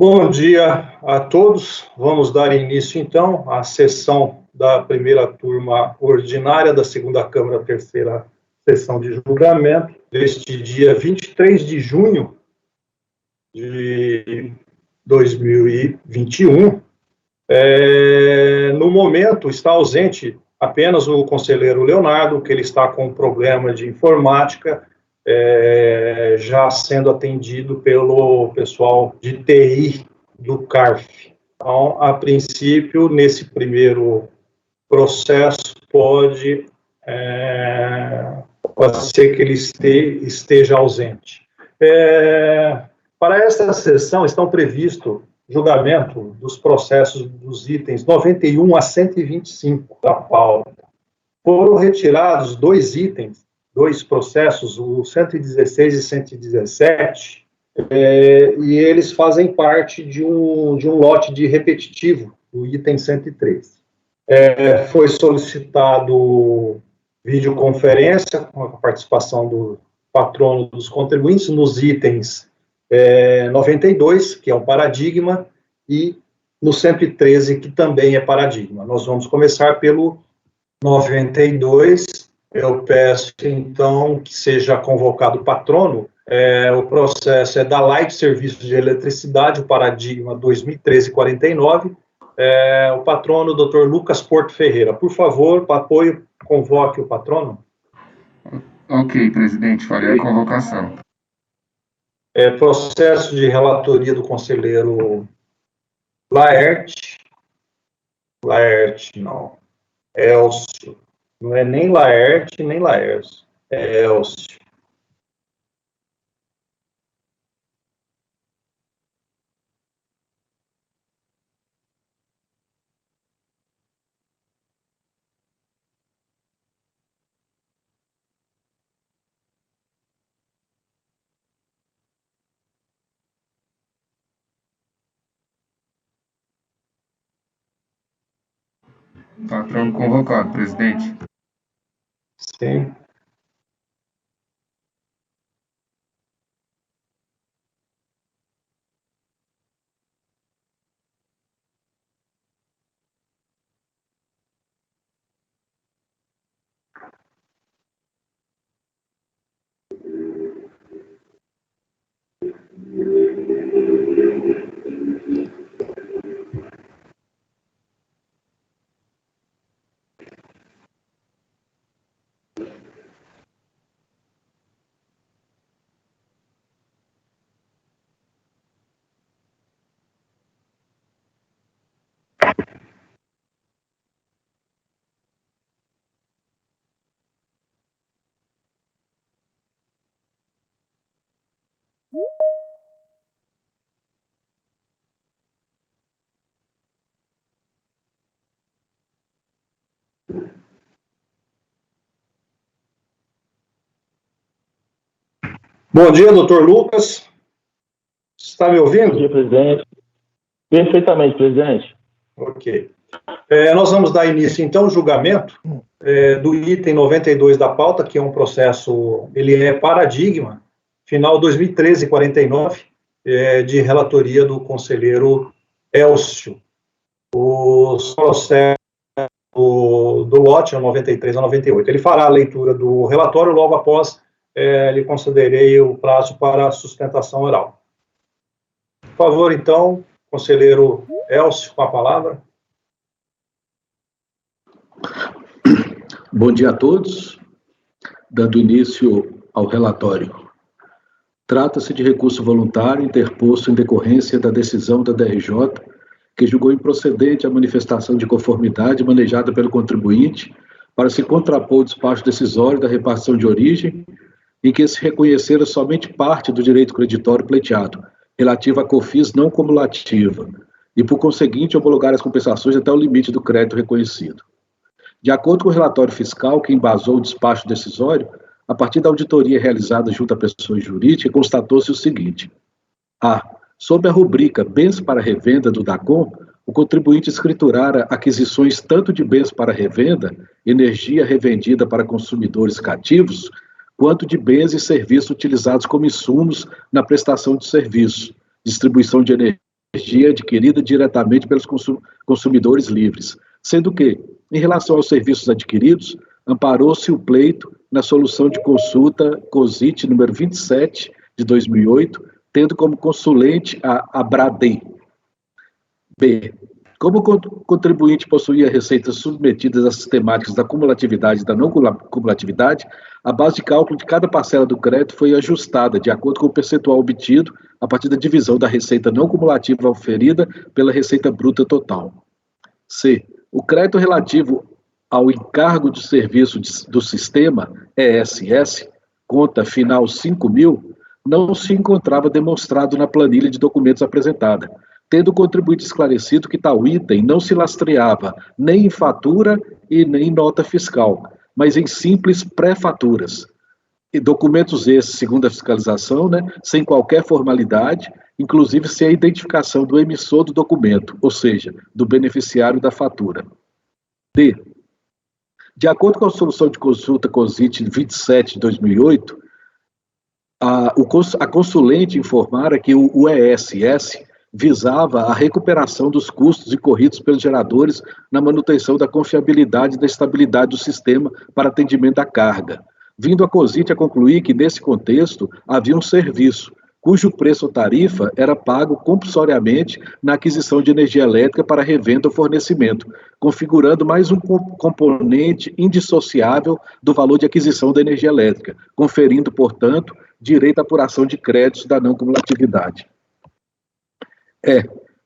Bom dia a todos. Vamos dar início, então, à sessão da primeira turma ordinária da segunda Câmara, terceira sessão de julgamento, deste dia 23 de junho de 2021. No momento, está ausente apenas o conselheiro Leonardo, que ele está com problema de informática, já sendo atendido pelo pessoal de TI do CARF. Então, a princípio, nesse primeiro processo, pode ser que ele esteja ausente. Para esta sessão, estão previstos julgamento dos processos dos itens 91 a 125 da pauta. Foram retirados dois itens, dois processos, o 116 e 117, e eles fazem parte de um lote de repetitivo, o item 103. Foi solicitado videoconferência com a participação do patrono dos contribuintes nos itens 92, que é um paradigma, e no 113, que também é paradigma. Nós vamos começar pelo 92. Eu peço, então, que seja convocado o patrono. O processo é da Light Serviços de Eletricidade, o paradigma 2013-49. O patrono, Dr. Lucas Porto Ferreira. Por favor, para apoio, convoque o patrono. Ok, presidente, farei a convocação. Processo de relatoria do conselheiro Laerte, não, Elcio, não é nem Laerte, nem Laércio, é Elcio. Patrono convocado, presidente. Sim. Bom dia, doutor Lucas. Está me ouvindo? Bom dia, presidente. Perfeitamente, presidente. Ok. Nós vamos dar início, então, ao julgamento do item 92 da pauta, que é um processo, ele é paradigma, final 2013-49, de relatoria do conselheiro Elcio. Os processos do lote é 93 a 98. Ele fará a leitura do relatório, logo após lhe concederei o prazo para a sustentação oral. Por favor, então, conselheiro Elcio, com a palavra. Bom dia a todos. Dando início ao relatório. Trata-se de recurso voluntário interposto em decorrência da decisão da DRJ, que julgou improcedente a manifestação de conformidade manejada pelo contribuinte para se contrapor ao despacho decisório da repartição de origem, em que se reconhecera somente parte do direito creditório pleiteado, relativa à COFINS não cumulativa, e, por conseguinte, homologar as compensações até o limite do crédito reconhecido. De acordo com o relatório fiscal que embasou o despacho decisório, a partir da auditoria realizada junto à pessoa jurídica, constatou-se o seguinte: a. Sob a rubrica Bens para Revenda do DACOM, o contribuinte escriturara aquisições tanto de bens para revenda, energia revendida para consumidores cativos, quanto de bens e serviços utilizados como insumos na prestação de serviço, distribuição de energia energia adquirida diretamente pelos consumidores livres, sendo que, em relação aos serviços adquiridos, amparou-se o pleito na solução de consulta COSIT número 27 de 2008, tendo como consulente a Bradem. B. Como o contribuinte possuía receitas submetidas às sistemáticas da cumulatividade e da não cumulatividade, a base de cálculo de cada parcela do crédito foi ajustada de acordo com o percentual obtido a partir da divisão da receita não cumulativa oferida pela receita bruta total. C. O crédito relativo ao encargo de serviço do sistema ESS, conta final 5.000, não se encontrava demonstrado na planilha de documentos apresentada, tendo o contribuinte esclarecido que tal item não se lastreava nem em fatura e nem em nota fiscal, mas em simples pré-faturas. E documentos esses, segundo a fiscalização, sem qualquer formalidade, inclusive sem a identificação do emissor do documento, ou seja, do beneficiário da fatura. D. De acordo com a solução de consulta COSIT 27 de 2008, a consulente informara que o ESS visava a recuperação dos custos incorridos pelos geradores na manutenção da confiabilidade e da estabilidade do sistema para atendimento à carga, vindo a COSIT a concluir que, nesse contexto, havia um serviço, cujo preço ou tarifa era pago compulsoriamente na aquisição de energia elétrica para revenda ou fornecimento, configurando mais um componente indissociável do valor de aquisição da energia elétrica, conferindo, portanto, direito à apuração de créditos da não cumulatividade.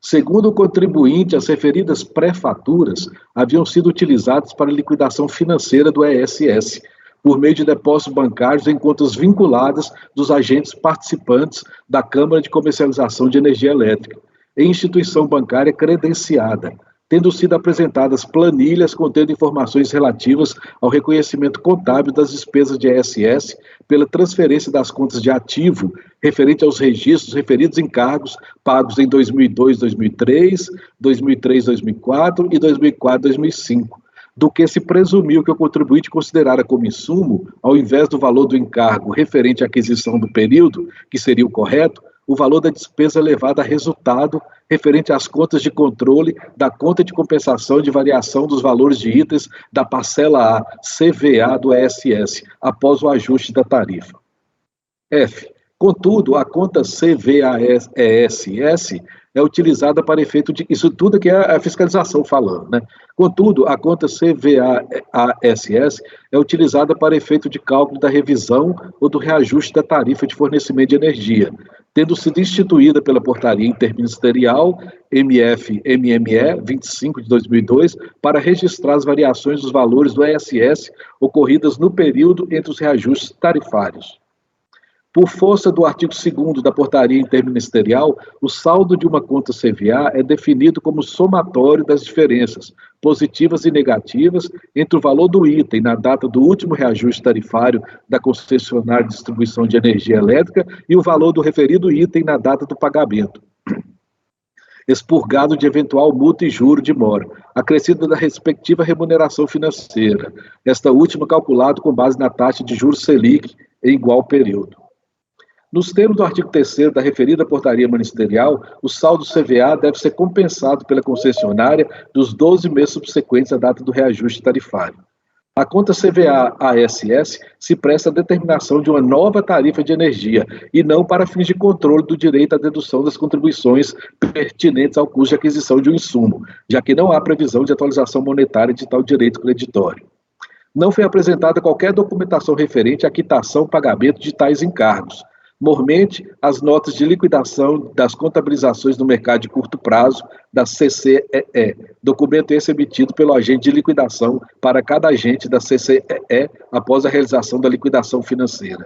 Segundo o contribuinte, as referidas pré-faturas haviam sido utilizadas para liquidação financeira do ESS, por meio de depósitos bancários em contas vinculadas dos agentes participantes da Câmara de Comercialização de Energia Elétrica, em instituição bancária credenciada, tendo sido apresentadas planilhas contendo informações relativas ao reconhecimento contábil das despesas de ESS pela transferência das contas de ativo referente aos registros referidos em cargos pagos em 2002, 2003, 2003, 2004 e 2004, 2005, do que se presumiu que o contribuinte considerara como insumo, ao invés do valor do encargo referente à aquisição do período, que seria o correto, o valor da despesa levada a resultado referente às contas de controle da conta de compensação de variação dos valores de itens da parcela A, CVA do ESS, após o ajuste da tarifa. F. Contudo, a conta CVA-ESS é utilizada para efeito de... Isso tudo que é a fiscalização falando, Contudo, a conta CVA-ESS é utilizada para efeito de cálculo da revisão ou do reajuste da tarifa de fornecimento de energia, tendo sido instituída pela Portaria Interministerial MF-MME 25 de 2002 para registrar as variações dos valores do ESS ocorridas no período entre os reajustes tarifários. Por força do artigo 2º da Portaria Interministerial, o saldo de uma conta CVA é definido como somatório das diferenças, positivas e negativas, entre o valor do item na data do último reajuste tarifário da concessionária de distribuição de energia elétrica e o valor do referido item na data do pagamento, expurgado de eventual multa e juro de mora, acrescida da respectiva remuneração financeira, esta última calculada com base na taxa de juros Selic em igual período. Nos termos do artigo 3º da referida portaria ministerial, o saldo CVA deve ser compensado pela concessionária dos 12 meses subsequentes à data do reajuste tarifário. A conta CVA-ASS se presta à determinação de uma nova tarifa de energia e não para fins de controle do direito à dedução das contribuições pertinentes ao custo de aquisição de um insumo, já que não há previsão de atualização monetária de tal direito creditório. Não foi apresentada qualquer documentação referente à quitação ou pagamento de tais encargos. Mormente, as notas de liquidação das contabilizações no mercado de curto prazo, da CCEE, documento esse emitido pelo agente de liquidação para cada agente da CCEE após a realização da liquidação financeira.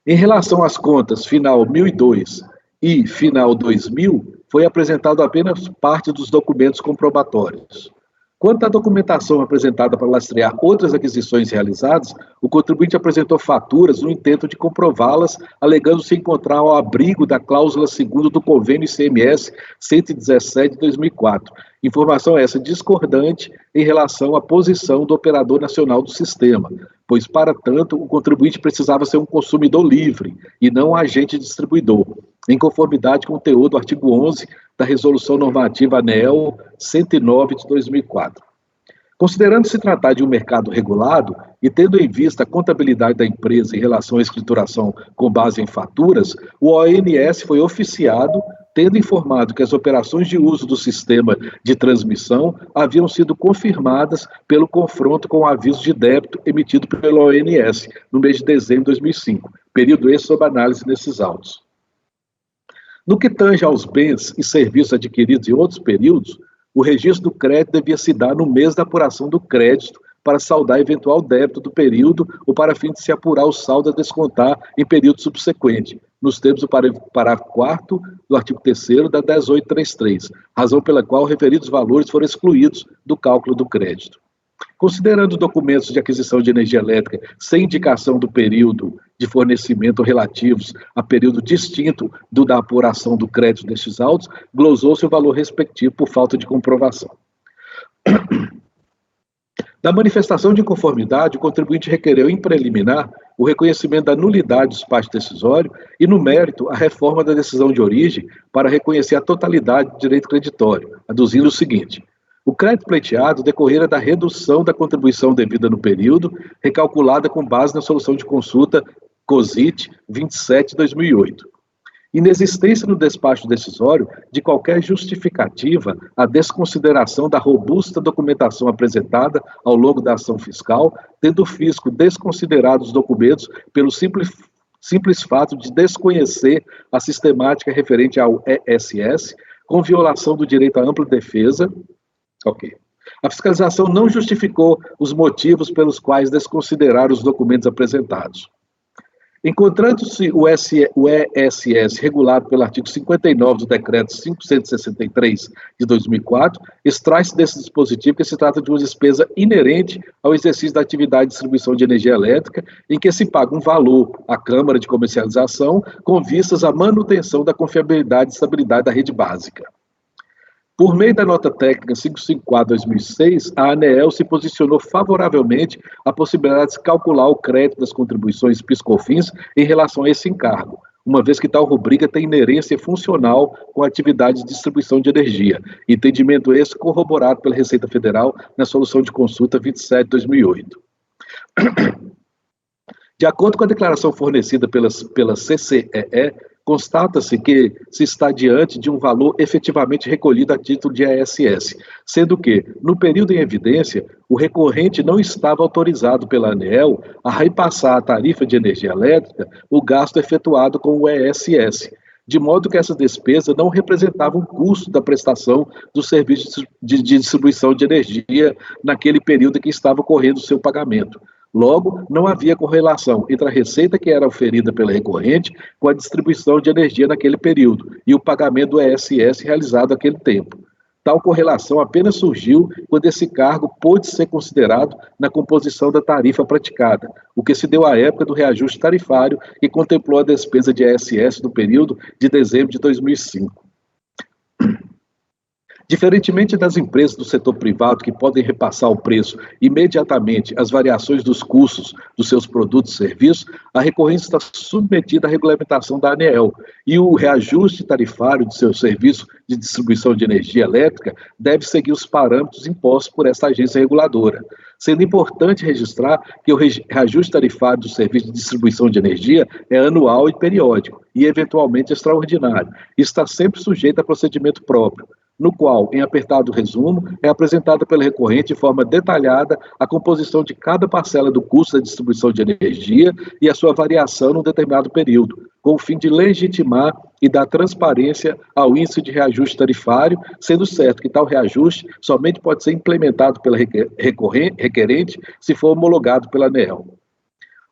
Em relação às contas final 1002 e final 2000, foi apresentado apenas parte dos documentos comprobatórios. Quanto à documentação apresentada para lastrear outras aquisições realizadas, o contribuinte apresentou faturas no intento de comprová-las, alegando se encontrar ao abrigo da cláusula 2ª do convênio ICMS 117 de 2004. Informação essa discordante em relação à posição do operador nacional do sistema, pois, para tanto, o contribuinte precisava ser um consumidor livre e não um agente distribuidor, em conformidade com o teor do artigo 11 da Resolução Normativa ANEEL 109 de 2004. Considerando se tratar de um mercado regulado e tendo em vista a contabilidade da empresa em relação à escrituração com base em faturas, o ONS foi oficiado, tendo informado que as operações de uso do sistema de transmissão haviam sido confirmadas pelo confronto com o aviso de débito emitido pelo ONS no mês de dezembro de 2005, período esse sob análise nesses autos. No que tange aos bens e serviços adquiridos em outros períodos, o registro do crédito devia se dar no mês da apuração do crédito para saldar eventual débito do período ou para fim de se apurar o saldo a descontar em período subsequente, nos termos do parágrafo 4º do artigo 3º da 1833, razão pela qual referidos valores foram excluídos do cálculo do crédito. Considerando documentos de aquisição de energia elétrica sem indicação do período de fornecimento relativos a período distinto do da apuração do crédito destes autos, glosou-se o valor respectivo por falta de comprovação. Da manifestação de inconformidade, o contribuinte requereu em preliminar o reconhecimento da nulidade do despacho decisório e, no mérito, a reforma da decisão de origem para reconhecer a totalidade do direito creditório, aduzindo o seguinte: o crédito pleiteado decorrera da redução da contribuição devida no período, recalculada com base na solução de consulta COSIT 27/2008. Inexistência no despacho decisório de qualquer justificativa à desconsideração da robusta documentação apresentada ao longo da ação fiscal, tendo o fisco desconsiderado os documentos pelo simples fato de desconhecer a sistemática referente ao ESS, com violação do direito à ampla defesa. Ok. A fiscalização não justificou os motivos pelos quais desconsiderar os documentos apresentados. Encontrando-se o ESS regulado pelo artigo 59 do Decreto 563 de 2004, extrai-se desse dispositivo que se trata de uma despesa inerente ao exercício da atividade de distribuição de energia elétrica, em que se paga um valor à Câmara de Comercialização com vistas à manutenção da confiabilidade e estabilidade da rede básica. Por meio da nota técnica 554/2006, a ANEEL se posicionou favoravelmente à possibilidade de se calcular o crédito das contribuições PIS/COFINS em relação a esse encargo, uma vez que tal rubrica tem inerência funcional com a atividade de distribuição de energia, entendimento esse corroborado pela Receita Federal na solução de consulta 27/2008. De acordo com a declaração fornecida pela CCEE, constata-se que se está diante de um valor efetivamente recolhido a título de ESS, sendo que, no período em evidência, o recorrente não estava autorizado pela ANEEL a repassar à tarifa de energia elétrica o gasto efetuado com o ESS, de modo que essa despesa não representava um custo da prestação do serviço de distribuição de energia naquele período em que estava ocorrendo o seu pagamento. Logo, não havia correlação entre a receita que era oferida pela recorrente com a distribuição de energia naquele período e o pagamento do ESS realizado naquele tempo. Tal correlação apenas surgiu quando esse cargo pôde ser considerado na composição da tarifa praticada, o que se deu à época do reajuste tarifário que contemplou a despesa de ESS do período de dezembro de 2005. Diferentemente das empresas do setor privado que podem repassar o preço imediatamente às variações dos custos dos seus produtos e serviços, a recorrência está submetida à regulamentação da ANEEL e o reajuste tarifário de seu serviço de distribuição de energia elétrica deve seguir os parâmetros impostos por esta agência reguladora, sendo importante registrar que o reajuste tarifário do serviço de distribuição de energia é anual e periódico e eventualmente extraordinário e está sempre sujeito a procedimento próprio, no qual, em apertado resumo, é apresentada pelo recorrente de forma detalhada a composição de cada parcela do custo da distribuição de energia e a sua variação num determinado período, com o fim de legitimar e dar transparência ao índice de reajuste tarifário, sendo certo que tal reajuste somente pode ser implementado pela requerente se for homologado pela ANEEL.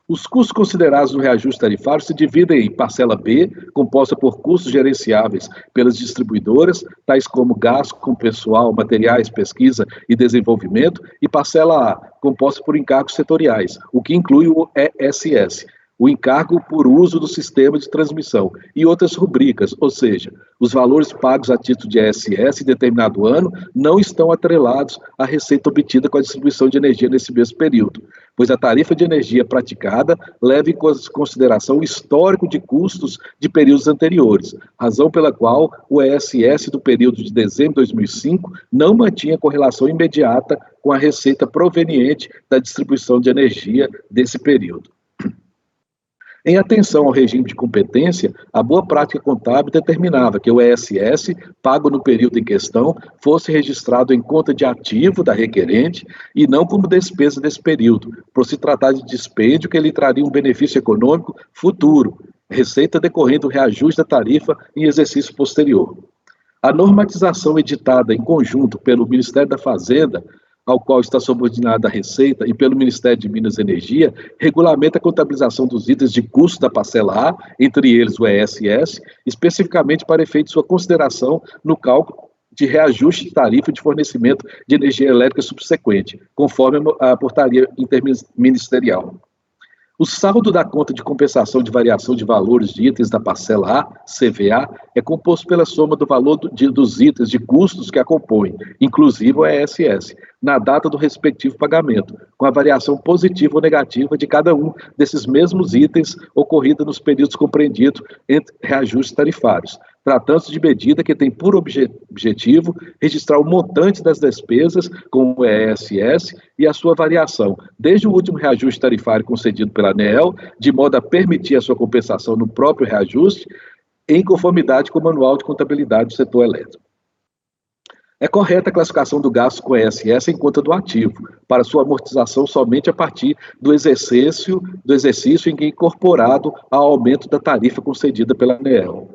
Os custos considerados no reajuste tarifário se dividem em parcela B, composta por custos gerenciáveis pelas distribuidoras, tais como gasto com pessoal, materiais, pesquisa e desenvolvimento, e parcela A, composta por encargos setoriais, o que inclui o ESS. o encargo por uso do sistema de transmissão e outras rubricas, ou seja, os valores pagos a título de ESS em determinado ano não estão atrelados à receita obtida com a distribuição de energia nesse mesmo período, pois a tarifa de energia praticada leva em consideração o histórico de custos de períodos anteriores, razão pela qual o ESS do período de dezembro de 2005 não mantinha correlação imediata com a receita proveniente da distribuição de energia desse período. Em atenção ao regime de competência, a boa prática contábil determinava que o ESS, pago no período em questão, fosse registrado em conta de ativo da requerente e não como despesa desse período, por se tratar de dispêndio que lhe traria um benefício econômico futuro, receita decorrente do reajuste da tarifa em exercício posterior. A normatização editada em conjunto pelo Ministério da Fazenda, ao qual está subordinada a Receita, e pelo Ministério de Minas e Energia, regulamenta a contabilização dos itens de custo da parcela A, entre eles o ESS, especificamente para efeito de sua consideração no cálculo de reajuste de tarifa de fornecimento de energia elétrica subsequente, conforme a portaria interministerial. O saldo da conta de compensação de variação de valores de itens da parcela A, CVA, é composto pela soma do valor dos itens de custos que a compõem, inclusive o ESS, na data do respectivo pagamento, com a variação positiva ou negativa de cada um desses mesmos itens ocorrida nos períodos compreendidos entre reajustes tarifários, tratando-se de medida que tem por objetivo registrar o montante das despesas com o ESS e a sua variação, desde o último reajuste tarifário concedido pela ANEEL, de modo a permitir a sua compensação no próprio reajuste, em conformidade com o Manual de Contabilidade do Setor Elétrico. É correta a classificação do gasto com ESS em conta do ativo, para sua amortização somente a partir do exercício em que é incorporado ao aumento da tarifa concedida pela ANEEL.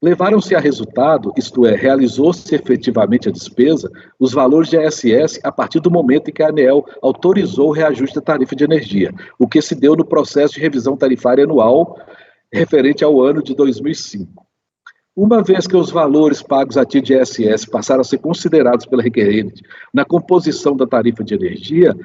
Levaram-se a resultado, isto é, realizou-se efetivamente a despesa, os valores de ESS a partir do momento em que a ANEEL autorizou o reajuste da tarifa de energia, o que se deu no processo de revisão tarifária anual referente ao ano de 2005. Uma vez que os valores pagos a título de ESS passaram a ser considerados pela requerente na composição da tarifa de energia,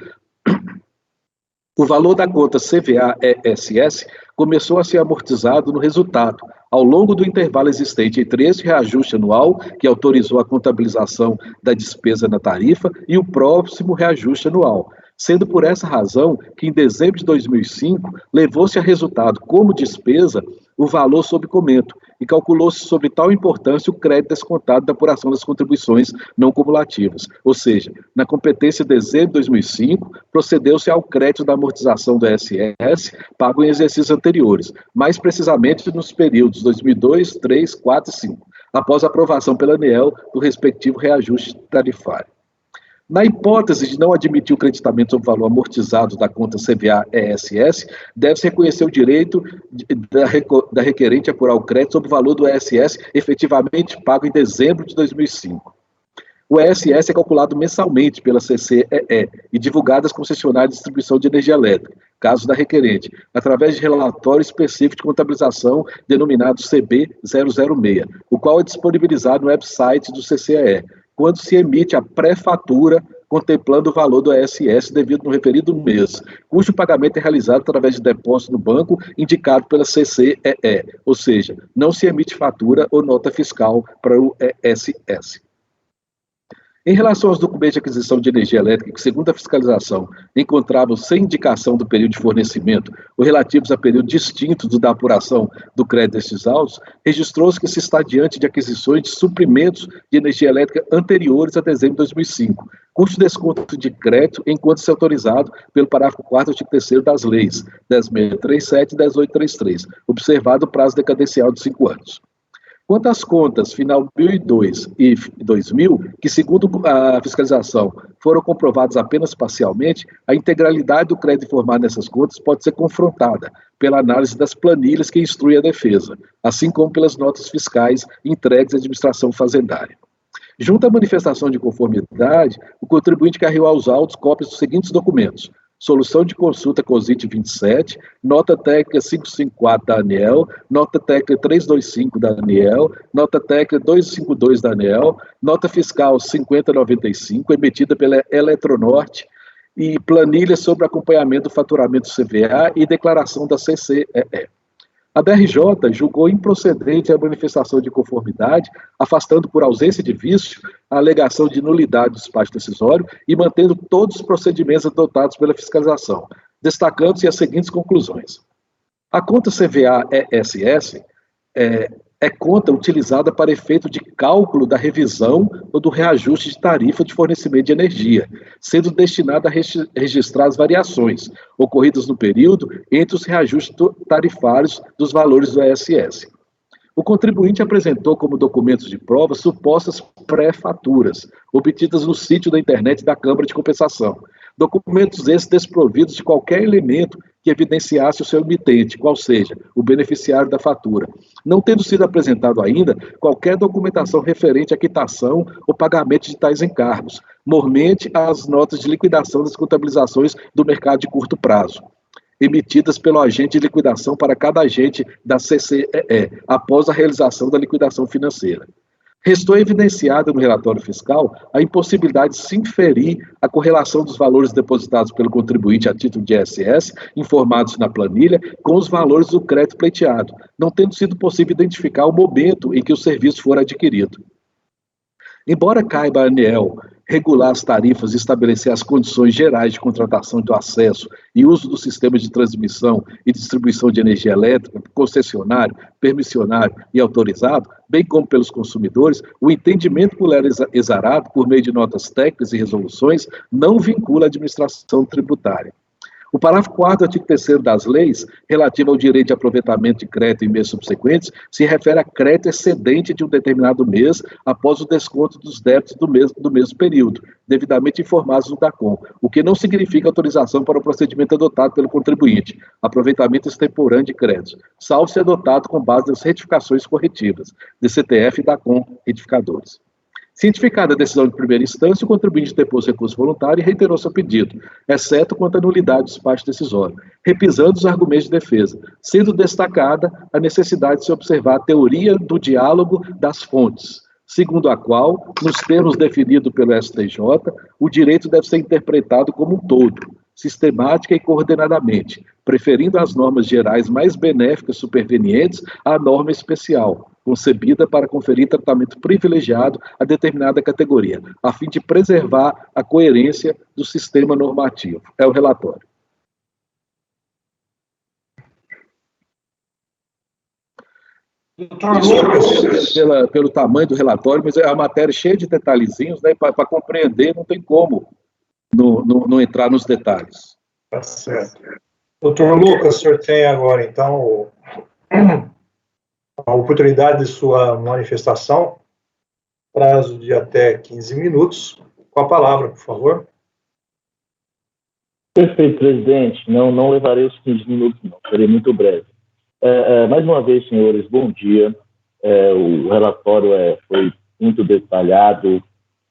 o valor da conta CVA-ESS começou a ser amortizado no resultado, ao longo do intervalo existente entre esse reajuste anual, que autorizou a contabilização da despesa na tarifa, e o próximo reajuste anual, sendo por essa razão que em dezembro de 2005 levou-se a resultado como despesa o valor sob comento e calculou-se sobre tal importância o crédito descontado da apuração das contribuições não cumulativas. Ou seja, na competência de dezembro de 2005, procedeu-se ao crédito da amortização do ESS pago em exercícios anteriores, mais precisamente nos períodos 2002, 3, 4 e 5, após a aprovação pela ANEEL do respectivo reajuste tarifário. Na hipótese de não admitir o creditamento sobre o valor amortizado da conta CVA-ESS, deve-se reconhecer o direito da requerente a apurar o crédito sobre o valor do ESS efetivamente pago em dezembro de 2005. O ESS é calculado mensalmente pela CCEE e divulgado às concessionárias de distribuição de energia elétrica, caso da requerente, através de relatório específico de contabilização denominado CB006, o qual é disponibilizado no website do CCEE, quando se emite a pré-fatura contemplando o valor do ESS devido no referido mês, cujo pagamento é realizado através de depósito no banco indicado pela CCEE, ou seja, não se emite fatura ou nota fiscal para o ESS. Em relação aos documentos de aquisição de energia elétrica que, segundo a fiscalização, encontravam sem indicação do período de fornecimento ou relativos a período distinto do da apuração do crédito destes autos, registrou-se que se está diante de aquisições de suprimentos de energia elétrica anteriores a dezembro de 2005, cujo desconto de crédito enquanto-se autorizado pelo parágrafo 4º, artigo 3º das leis 10.637 e 10.833, observado o prazo decadencial de 5 anos. Quanto às contas final 2002 e 2000, que segundo a fiscalização foram comprovadas apenas parcialmente, a integralidade do crédito informado nessas contas pode ser confrontada pela análise das planilhas que instruem a defesa, assim como pelas notas fiscais entregues à administração fazendária. Junto à manifestação de conformidade, o contribuinte carregou aos autos cópias dos seguintes documentos: solução de consulta COSIT 27, nota técnica 554 da ANEEL, nota técnica 325 da ANEEL, nota técnica 252 da ANEEL, nota fiscal 5095, emitida pela Eletronorte, e planilha sobre acompanhamento do faturamento do CVA e declaração da CCEE. A DRJ julgou improcedente a manifestação de conformidade, afastando por ausência de vício a alegação de nulidade do despacho decisório e mantendo todos os procedimentos adotados pela fiscalização, destacando-se as seguintes conclusões. A conta CVA-ESS é conta utilizada para efeito de cálculo da revisão ou do reajuste de tarifa de fornecimento de energia, sendo destinada a registrar as variações ocorridas no período entre os reajustes tarifários dos valores do ESS. O contribuinte apresentou como documentos de prova supostas pré-faturas, obtidas no sítio da internet da Câmara de Compensação. Documentos esses desprovidos de qualquer elemento que evidenciasse o seu emitente, qual seja, o beneficiário da fatura, não tendo sido apresentado ainda qualquer documentação referente à quitação ou pagamento de tais encargos, mormente as notas de liquidação das contabilizações do mercado de curto prazo, emitidas pelo agente de liquidação para cada agente da CCEE, após a realização da liquidação financeira. Restou evidenciada no relatório fiscal a impossibilidade de se inferir a correlação dos valores depositados pelo contribuinte a título de ISS, informados na planilha, com os valores do crédito pleiteado, não tendo sido possível identificar o momento em que o serviço for adquirido. Embora caiba à ANEEL regular as tarifas e estabelecer as condições gerais de contratação do acesso e uso do sistema de transmissão e distribuição de energia elétrica, concessionário, permissionário e autorizado, bem como pelos consumidores, o entendimento por ela exarado, por meio de notas técnicas e resoluções, não vincula a administração tributária. O parágrafo 4º do artigo 3º das leis, relativo ao direito de aproveitamento de crédito em meses subsequentes, se refere a crédito excedente de um determinado mês após o desconto dos débitos do mesmo período, devidamente informados no DACOM, o que não significa autorização para o procedimento adotado pelo contribuinte, aproveitamento extemporâneo de créditos, salvo se adotado com base nas retificações corretivas, DCTF e DACOM retificadores. Cientificada a decisão de primeira instância, o contribuinte depôs recurso voluntário e reiterou seu pedido, exceto quanto à nulidade do despacho decisório, repisando os argumentos de defesa, sendo destacada a necessidade de se observar a teoria do diálogo das fontes, segundo a qual, nos termos definidos pelo STJ, o direito deve ser interpretado como um todo, sistemática e coordenadamente, preferindo as normas gerais mais benéficas supervenientes à norma especial, concebida para conferir tratamento privilegiado a determinada categoria, a fim de preservar a coerência do sistema normativo. É o relatório. Pelo tamanho do relatório, mas é uma matéria cheia de detalhezinhos, né? Para compreender, não tem como não entrar nos detalhes. Tá certo. Doutor Lucas, o senhor tem agora, então, a oportunidade de sua manifestação, prazo de até 15 minutos. Com a palavra, por favor. Perfeito, presidente. Não levarei os 15 minutos, não. Serei muito breve. Mais uma vez, senhores, bom dia. O relatório foi muito detalhado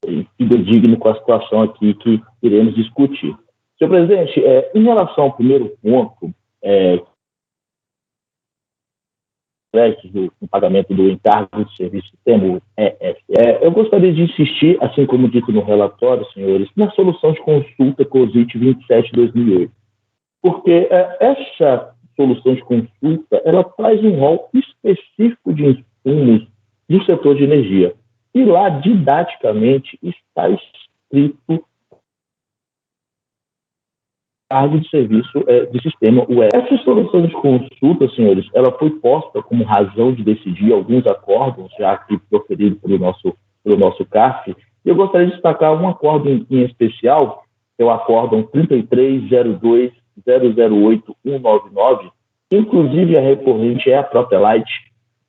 e digno com a situação aqui que iremos discutir. Senhor presidente, em relação ao primeiro ponto, do pagamento do encargo de serviço sistema ESS, eu gostaria de insistir, assim como dito no relatório, senhores, na solução de consulta COSIT 27/2008, porque essa solução de consulta, ela traz um rol específico de insumos do setor de energia, e lá, didaticamente, está escrito cargo de serviço de sistema UE. Essa solução de consulta, senhores, ela foi posta como razão de decidir alguns acórdãos, já aqui proferidos pelo nosso CARF, e eu gostaria de destacar um acórdão em especial, que é o acórdão 3302008199, inclusive a recorrente é a própria Light,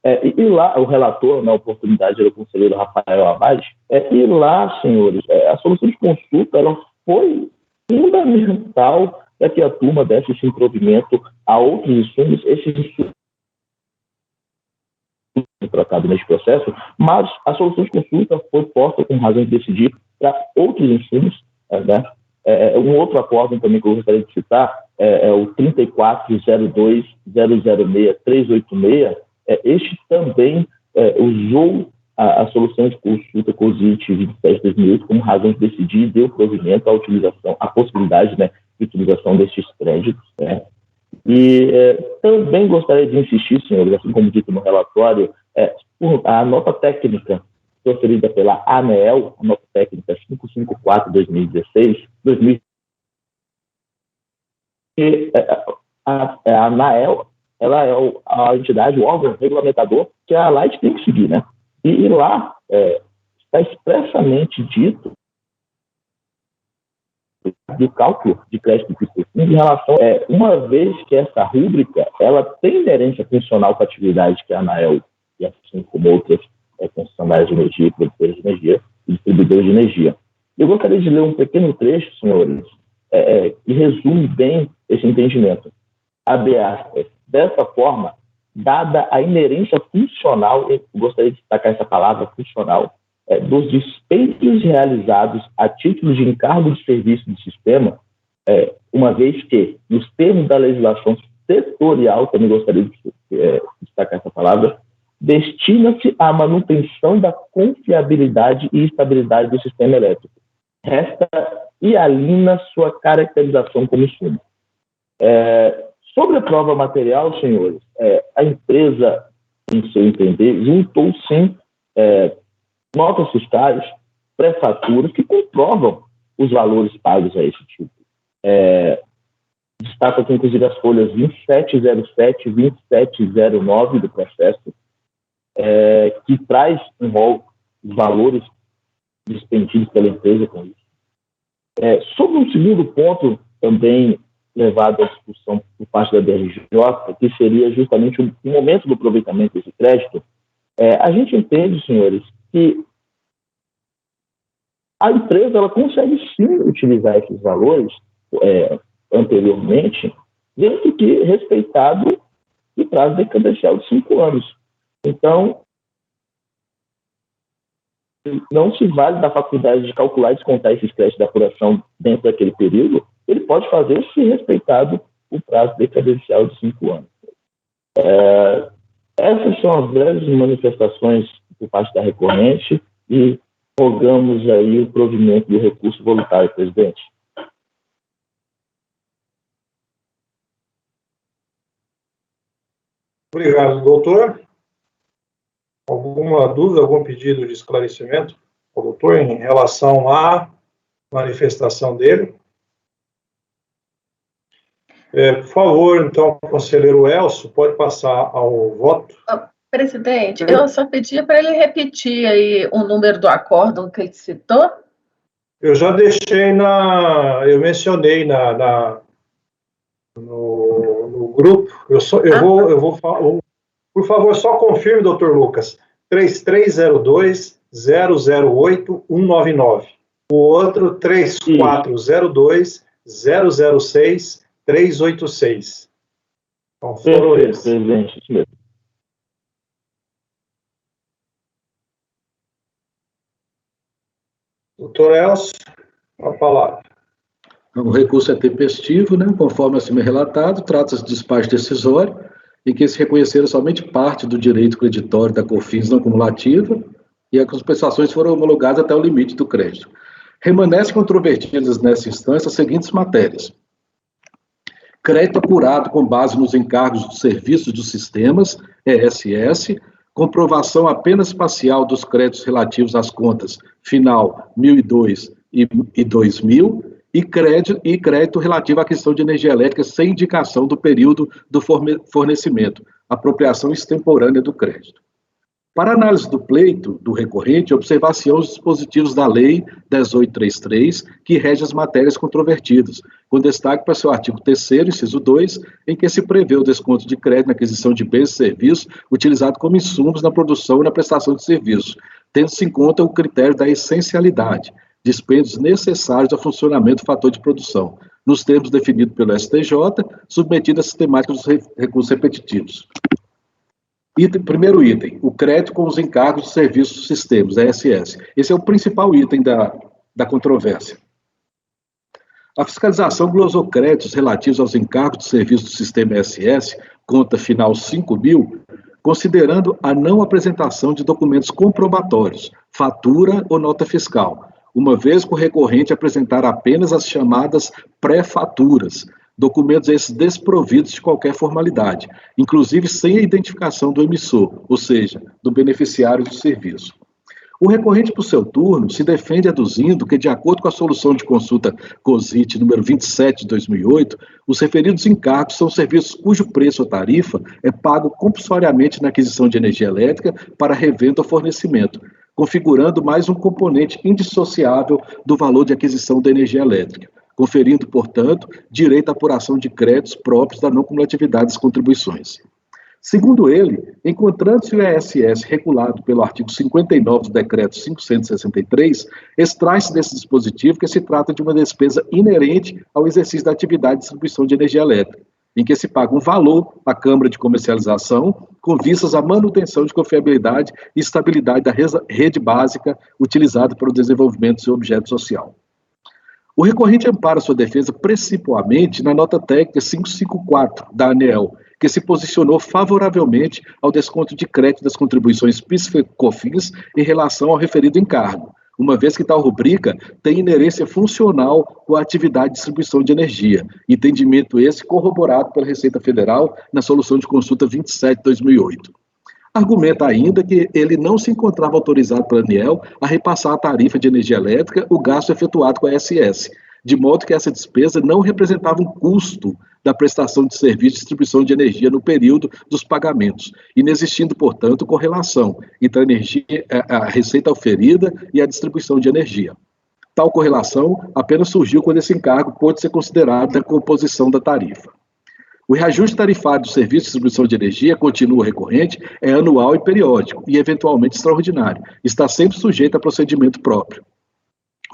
e lá o relator, na oportunidade, era o conselheiro Rafael Abad, e lá, senhores, a solução de consulta, ela foi fundamental para que a turma desse esse improvimento a outros insumos, esses insumos tratados neste processo, mas a solução de consulta foi posta com razão de decidir para outros insumos, né? Um outro acórdão também que eu gostaria de citar é o 3402006386. Este também usou a solução de consulta COSIT 27/2008 como razão de decidir e deu provimento à utilização, à possibilidade, né, de utilização destes créditos, né? E também gostaria de insistir, senhores, assim como dito no relatório, a nota técnica proferida pela ANEEL, a nota técnica 554/2016, a ANEEL, ela é a entidade, o órgão regulamentador que a Light tem que seguir, né? E lá está expressamente dito do cálculo de crédito em relação uma vez que essa rúbrica ela tem inerência funcional com a atividade que a ANEEL, e assim como outras concessionárias de energia, produtores de energia e distribuidores de energia. Eu gostaria de ler um pequeno trecho, senhores, que resume bem esse entendimento. Abre aspas. Dessa forma, dada a inerência funcional, eu gostaria de destacar essa palavra funcional, dos dispêndios realizados a título de encargo de serviço do sistema, uma vez que, nos termos da legislação setorial, também gostaria de destacar essa palavra, destina-se à manutenção da confiabilidade e estabilidade do sistema elétrico. Resta e alina sua caracterização como insumo. Sobre a prova material, senhores, a empresa, em seu entender, juntou sim notas fiscais, pré-faturas que comprovam os valores pagos a esse tipo. Destaco aqui, inclusive, as folhas 2707 e 2709 do processo, que traz em rol os valores dispendidos pela empresa com isso. Sobre um segundo ponto, também levado à discussão por parte da DRJ, que seria justamente o momento do aproveitamento desse crédito, a gente entende, senhores, que a empresa ela consegue sim utilizar esses valores anteriormente, desde que respeitado o prazo decadencial de 5 anos. Então, não se vale da faculdade de calcular e descontar esses créditos da apuração dentro daquele período. Ele pode fazer se respeitado o prazo decadencial de 5 anos. Essas são as breves manifestações por parte da recorrente e rogamos aí o provimento do recurso voluntário, presidente. Obrigado, doutor. Alguma dúvida, algum pedido de esclarecimento ao doutor em relação à manifestação dele? Por favor, então, conselheiro Elcio, pode passar ao voto. Presidente, eu só pedia para ele repetir aí o número do acórdão que ele citou. Eu já deixei eu mencionei no grupo. Eu vou falar. Por favor, só confirme, doutor Lucas. 3302-008-199. O outro, 3402-006-386. Então, foram esses. Presidente, isso mesmo. Doutor Elcio, a palavra. O recurso é tempestivo, né? Conforme acima relatado, trata-se de despacho decisório, em que se reconheceram somente parte do direito creditório da COFINS não cumulativa e as compensações foram homologadas até o limite do crédito. Remanescem controvertidas nessa instância as seguintes matérias: crédito apurado com base nos encargos dos serviços dos sistemas, ESS, comprovação apenas parcial dos créditos relativos às contas final 1002 e 2000, e crédito relativo à questão de energia elétrica sem indicação do período do fornecimento, apropriação extemporânea do crédito. Para análise do pleito do recorrente, observar-se os dispositivos da Lei 1833, que rege as matérias controvertidas, com destaque para seu artigo 3º, inciso 2, em que se prevê o desconto de crédito na aquisição de bens e serviços utilizados como insumos na produção e na prestação de serviços, tendo-se em conta o critério da essencialidade, dispêndios necessários ao funcionamento do fator de produção, nos termos definidos pelo STJ, submetido à sistemática dos recursos repetitivos. Primeiro item, o crédito com os encargos de serviços dos sistemas, ESS. Esse é o principal item da controvérsia. A fiscalização glosou créditos relativos aos encargos de serviços do sistema ESS, conta final 5.000, considerando a não apresentação de documentos comprobatórios, fatura ou nota fiscal, uma vez que o recorrente apresentar apenas as chamadas pré-faturas, documentos esses desprovidos de qualquer formalidade, inclusive sem a identificação do emissor, ou seja, do beneficiário do serviço. O recorrente, por seu turno, se defende aduzindo que, de acordo com a solução de consulta COSIT número 27 de 2008, os referidos encargos são serviços cujo preço ou tarifa é pago compulsoriamente na aquisição de energia elétrica para revenda ou fornecimento, configurando mais um componente indissociável do valor de aquisição da energia elétrica, conferindo, portanto, direito à apuração de créditos próprios da não cumulatividade das contribuições. Segundo ele, encontrando-se o ESS regulado pelo artigo 59 do Decreto 563, extrai-se desse dispositivo que se trata de uma despesa inerente ao exercício da atividade de distribuição de energia elétrica, em que se paga um valor à Câmara de Comercialização com vistas à manutenção de confiabilidade e estabilidade da rede básica utilizada para o desenvolvimento do seu objeto social. O recorrente ampara sua defesa principalmente na nota técnica 554 da ANEEL, que se posicionou favoravelmente ao desconto de crédito das contribuições PIS/COFINS em relação ao referido encargo, uma vez que tal rubrica tem inerência funcional com a atividade de distribuição de energia, entendimento esse corroborado pela Receita Federal na solução de consulta 27 de 2008. Argumenta ainda que ele não se encontrava autorizado pela ANEEL a repassar a tarifa de energia elétrica o gasto efetuado com a ESS, de modo que essa despesa não representava um custo da prestação de serviço de distribuição de energia no período dos pagamentos, inexistindo, portanto, correlação entre a receita oferida e a distribuição de energia. Tal correlação apenas surgiu quando esse encargo pôde ser considerado na composição da tarifa. O reajuste tarifário do serviço de distribuição de energia continua recorrente, é anual e periódico, e eventualmente extraordinário. Está sempre sujeito a procedimento próprio.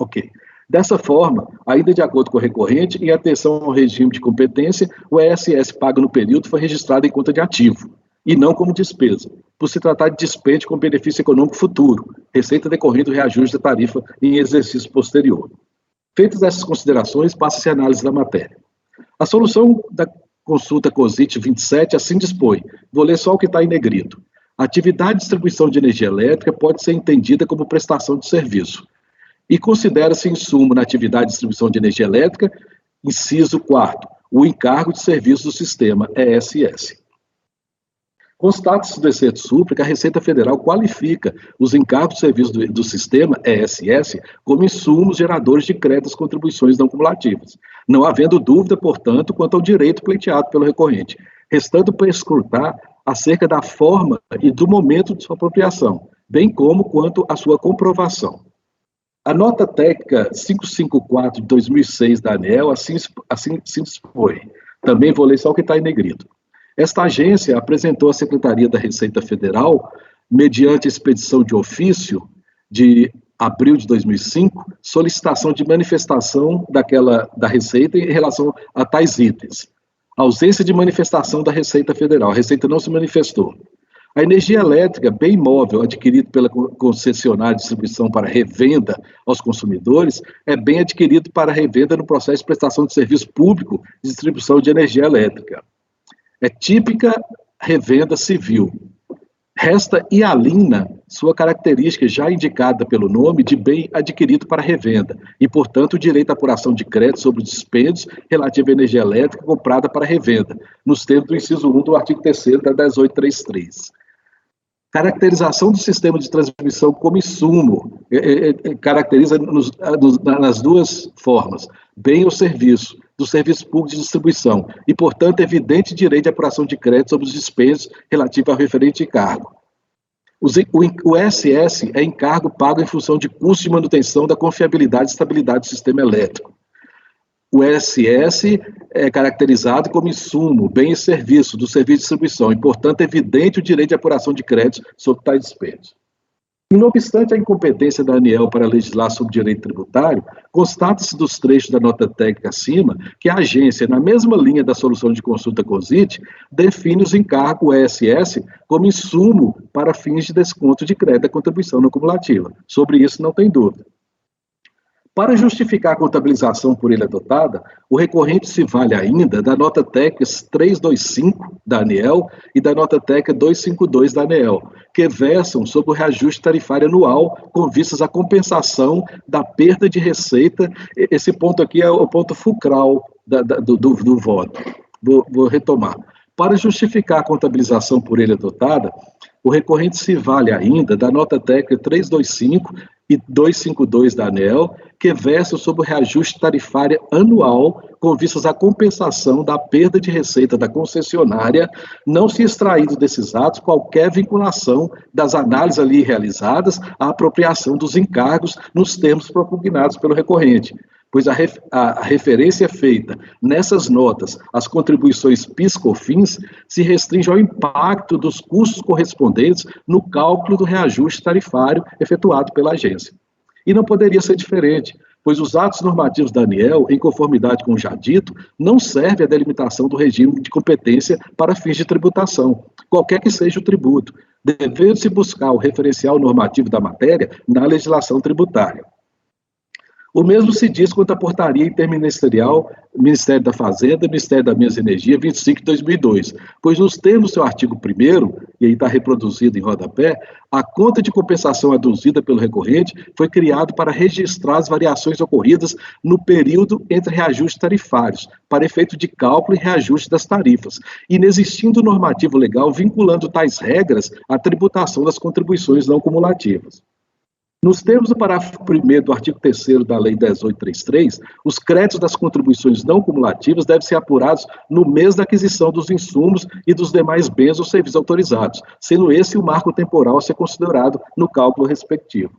Ok. Dessa forma, ainda de acordo com o recorrente, em atenção ao regime de competência, o ESS pago no período foi registrado em conta de ativo, e não como despesa, por se tratar de dispêndio com benefício econômico futuro, receita decorrente do reajuste da tarifa em exercício posterior. Feitas essas considerações, passa-se a análise da matéria. A solução da consulta COSIT 27 assim dispõe, vou ler só o que está em negrito. A atividade de distribuição de energia elétrica pode ser entendida como prestação de serviço, e considera-se insumo na atividade de distribuição de energia elétrica, inciso 4º, o encargo de serviço do sistema, ESS. Constata-se do excerto supra que a Receita Federal qualifica os encargos de serviço do sistema, ESS, como insumos geradores de créditos e contribuições não cumulativas, não havendo dúvida, portanto, quanto ao direito pleiteado pelo recorrente, restando para escrutar acerca da forma e do momento de sua apropriação, bem como quanto à sua comprovação. A nota técnica 554 de 2006 da ANEEL assim se dispõe. Também vou ler só o que está em negrito. Esta agência apresentou à Secretaria da Receita Federal, mediante expedição de ofício de abril de 2005, solicitação de manifestação da Receita em relação a tais itens. Ausência de manifestação da Receita Federal. A Receita não se manifestou. A energia elétrica, bem imóvel, adquirido pela concessionária de distribuição para revenda aos consumidores, é bem adquirido para revenda no processo de prestação de serviço público de distribuição de energia elétrica. É típica revenda civil. Resta hialina sua característica já indicada pelo nome de bem adquirido para revenda e, portanto, o direito à apuração de crédito sobre os dispêndios relativo à energia elétrica comprada para revenda, nos termos do inciso 1 do artigo 3º da 1833. Caracterização do sistema de transmissão como insumo, caracteriza nas duas formas, bem ou serviço, do serviço público de distribuição, e, portanto, evidente direito de apuração de crédito sobre os dispêndios relativo ao referente encargo. O ESS é encargo pago em função de custo de manutenção da confiabilidade e estabilidade do sistema elétrico. O ESS é caracterizado como insumo, bem e serviço do serviço de distribuição e, portanto, é evidente o direito de apuração de créditos sobre tais dispêndios. E, não obstante a incompetência da ANEEL para legislar sobre direito tributário, constata-se dos trechos da nota técnica acima que a agência, na mesma linha da solução de consulta COSIT, define os encargos ESS como insumo para fins de desconto de crédito da contribuição não cumulativa. Sobre isso não tem dúvida. Para justificar a contabilização por ele adotada, o recorrente se vale ainda da nota técnica 325 da ANEEL e da nota técnica 252 da ANEEL, que versam sobre o reajuste tarifário anual com vistas à compensação da perda de receita. Esse ponto aqui é o ponto fulcral do voto. Vou retomar. Para justificar a contabilização por ele adotada, o recorrente se vale ainda da nota técnica 325 e 252 da ANEEL, que versam sobre o reajuste tarifário anual com vistas à compensação da perda de receita da concessionária, não se extraindo desses atos qualquer vinculação das análises ali realizadas à apropriação dos encargos nos termos propugnados pelo recorrente, pois a referência feita nessas notas às contribuições PIS/COFINS se restringe ao impacto dos custos correspondentes no cálculo do reajuste tarifário efetuado pela agência. E não poderia ser diferente, pois os atos normativos da ANEEL, em conformidade com o já dito, não servem à delimitação do regime de competência para fins de tributação, qualquer que seja o tributo, devendo-se buscar o referencial normativo da matéria na legislação tributária. O mesmo se diz quanto à portaria interministerial, Ministério da Fazenda e Ministério da Minas e Energia 25 de 2002, pois nos termos do seu artigo 1º, e aí está reproduzido em rodapé, a conta de compensação aduzida pelo recorrente foi criada para registrar as variações ocorridas no período entre reajustes tarifários, para efeito de cálculo e reajuste das tarifas, inexistindo normativo legal vinculando tais regras à tributação das contribuições não cumulativas. Nos termos do parágrafo 1º do artigo 3º da Lei 10.833, os créditos das contribuições não cumulativas devem ser apurados no mês da aquisição dos insumos e dos demais bens ou serviços autorizados, sendo esse o marco temporal a ser considerado no cálculo respectivo.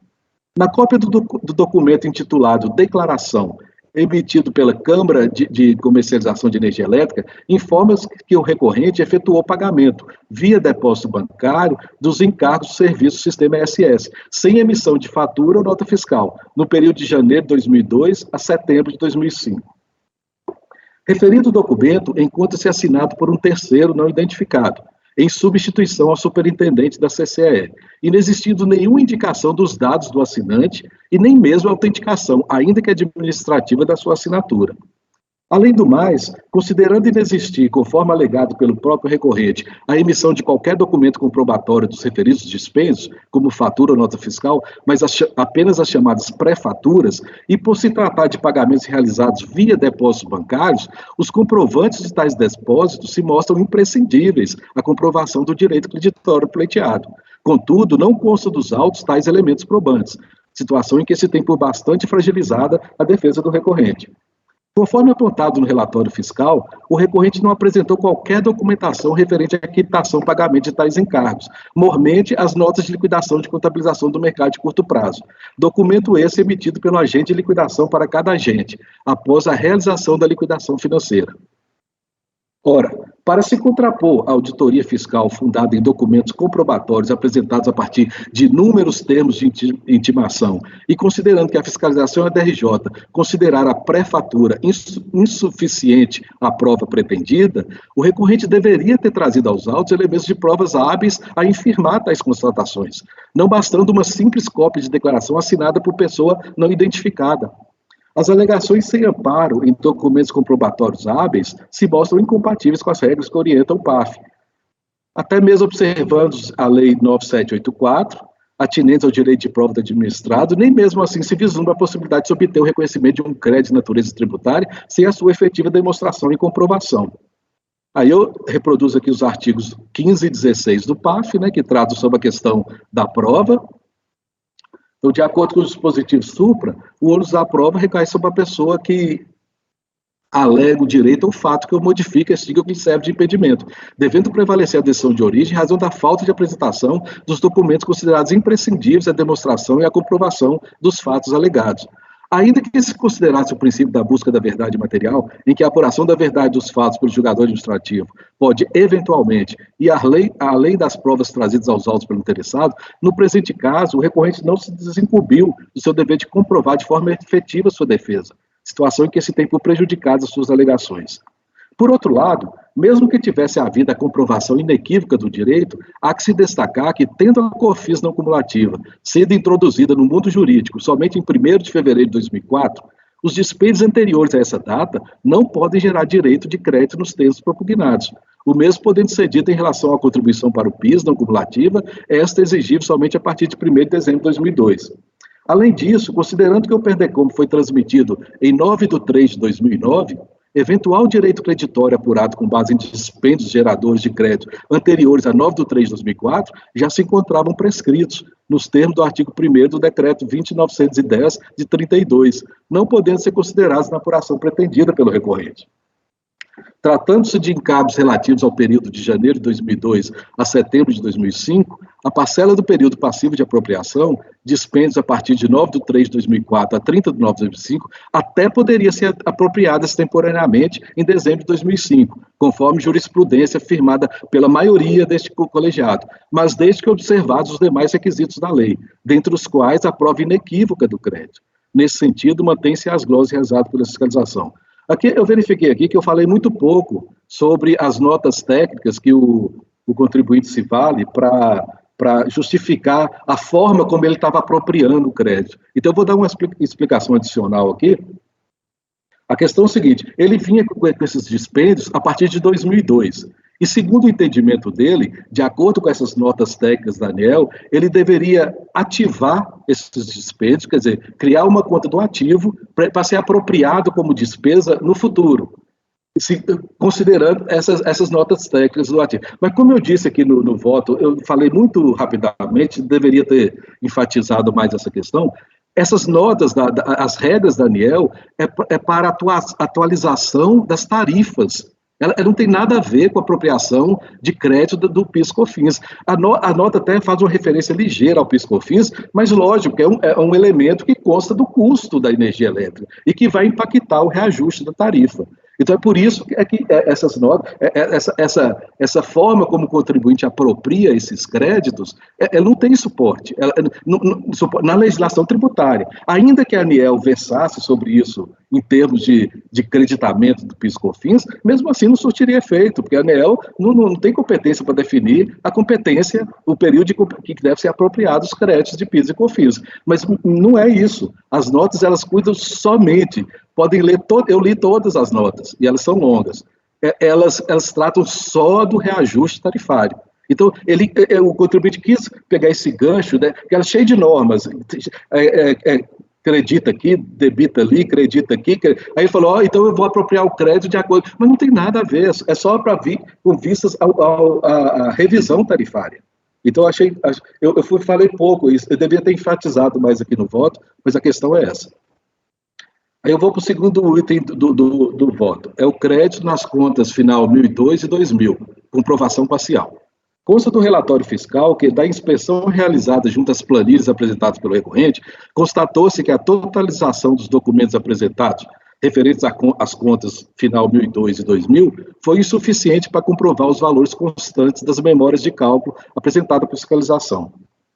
Na cópia do documento intitulado Declaração, emitido pela Câmara de Comercialização de Energia Elétrica, informa-se que o recorrente efetuou pagamento, via depósito bancário, dos encargos do serviço do sistema ESS, sem emissão de fatura ou nota fiscal, no período de janeiro de 2002 a setembro de 2005. Referido documento encontra-se assinado por um terceiro não identificado, em substituição ao superintendente da CCEE, inexistindo nenhuma indicação dos dados do assinante e nem mesmo a autenticação, ainda que administrativa, da sua assinatura. Além do mais, considerando inexistir, conforme alegado pelo próprio recorrente, a emissão de qualquer documento comprobatório dos referidos dispêndios, como fatura ou nota fiscal, mas apenas as chamadas pré-faturas, e por se tratar de pagamentos realizados via depósitos bancários, os comprovantes de tais depósitos se mostram imprescindíveis à comprovação do direito creditório pleiteado. Contudo, não consta dos autos tais elementos probantes, situação em que se tem por bastante fragilizada a defesa do recorrente. Conforme apontado no relatório fiscal, o recorrente não apresentou qualquer documentação referente à quitação pagamento de tais encargos, mormente as notas de liquidação de contabilização do mercado de curto prazo. Documento esse emitido pelo agente de liquidação para cada agente, após a realização da liquidação financeira. Ora, para se contrapor à auditoria fiscal fundada em documentos comprobatórios apresentados a partir de inúmeros termos de intimação e considerando que a fiscalização da DRJ considerar a pré-fatura insuficiente à prova pretendida, o recorrente deveria ter trazido aos autos elementos de provas hábeis a infirmar tais constatações, não bastando uma simples cópia de declaração assinada por pessoa não identificada. As alegações sem amparo em documentos comprobatórios hábeis se mostram incompatíveis com as regras que orientam o PAF. Até mesmo observando a Lei 9784, atinentes ao direito de prova do administrado, nem mesmo assim se vislumbra a possibilidade de se obter o reconhecimento de um crédito de natureza tributária sem a sua efetiva demonstração e comprovação. Aí eu reproduzo aqui os artigos 15 e 16 do PAF, que tratam sobre a questão da prova. Então, de acordo com os dispositivos supra, o ônus da prova recai sobre a pessoa que alega o direito ou fato que o modifica, extingue ou que lhe serve de impedimento, devendo prevalecer a decisão de origem em razão da falta de apresentação dos documentos considerados imprescindíveis à demonstração e à comprovação dos fatos alegados. Ainda que se considerasse o princípio da busca da verdade material, em que a apuração da verdade dos fatos pelo julgador administrativo pode, eventualmente, ir além das provas trazidas aos autos pelo interessado, no presente caso, o recorrente não se desincumbiu do seu dever de comprovar de forma efetiva sua defesa, situação em que se tem por prejudicadas as suas alegações. Por outro lado, Mesmo que tivesse havido a comprovação inequívoca do direito, há que se destacar que, tendo a COFINS não cumulativa sido introduzida no mundo jurídico somente em 1º de fevereiro de 2004, os dispêndios anteriores a essa data não podem gerar direito de crédito nos termos propugnados. O mesmo podendo ser dito em relação à contribuição para o PIS não cumulativa, esta exigível somente a partir de 1º de dezembro de 2002. Além disso, considerando que o PERDECOM foi transmitido em 9 de 3 de 2009, eventual direito creditório apurado com base em dispêndios geradores de crédito anteriores a 9 de 3 de 2004 já se encontravam prescritos nos termos do artigo 1º do Decreto 20.910, de 32, não podendo ser considerados na apuração pretendida pelo recorrente. Tratando-se de encargos relativos ao período de janeiro de 2002 a setembro de 2005, a parcela do período passivo de apropriação, dispêndios a partir de 9 de 3 de 2004 a 30 de 9 de 2005, até poderia ser apropriada extemporaneamente em dezembro de 2005, conforme jurisprudência firmada pela maioria deste colegiado, mas desde que observados os demais requisitos da lei, dentre os quais a prova inequívoca do crédito. Nesse sentido, mantém-se as glosas realizadas pela fiscalização. Aqui, eu verifiquei aqui que eu falei muito pouco sobre as notas técnicas que o contribuinte se vale para justificar a forma como ele estava apropriando o crédito. Então, eu vou dar uma explicação adicional aqui. A questão é o seguinte, ele vinha com esses dispêndios a partir de 2002. E segundo o entendimento dele, de acordo com essas notas técnicas da ANEEL, ele deveria ativar esses dispêndios, quer dizer, criar uma conta do ativo para ser apropriado como despesa no futuro, considerando essas notas técnicas do ativo. Mas como eu disse aqui no voto, eu falei muito rapidamente, deveria ter enfatizado mais essa questão. Essas notas, as regras da ANEEL, é para atualização das tarifas. Ela não tem nada a ver com a apropriação de crédito do PIS/COFINS. A nota até faz uma referência ligeira ao PIS/COFINS, mas lógico que é um elemento que consta do custo da energia elétrica e que vai impactar o reajuste da tarifa. Então, é por isso que essas notas, essa forma como o contribuinte apropria esses créditos, ela não tem suporte na legislação tributária. Ainda que a ANEEL versasse sobre isso em termos de creditamento do PIS/COFINS, mesmo assim não surtiria efeito, porque a ANEEL não tem competência para definir o período que deve ser apropriado os créditos de PIS e COFINS. Mas não é isso. As notas, elas cuidam somente, podem ler, eu li todas as notas, e elas são longas. Elas tratam só do reajuste tarifário. Então, o contribuinte quis pegar esse gancho, né, que era cheio de normas, acredita aqui, debita ali, acredita aqui. Aí ele falou, então eu vou apropriar o crédito de acordo. Mas não tem nada a ver, é só para vir com vistas à revisão tarifária. Então, eu falei pouco isso, eu devia ter enfatizado mais aqui no voto, mas a questão é essa. Aí eu vou para o segundo item do voto, é o crédito nas contas final 1002 e 2000, comprovação parcial. Consta do relatório fiscal que, da inspeção realizada junto às planilhas apresentadas pelo recorrente, constatou-se que a totalização dos documentos apresentados, referentes às contas final 1002 e 2000, foi insuficiente para comprovar os valores constantes das memórias de cálculo apresentadas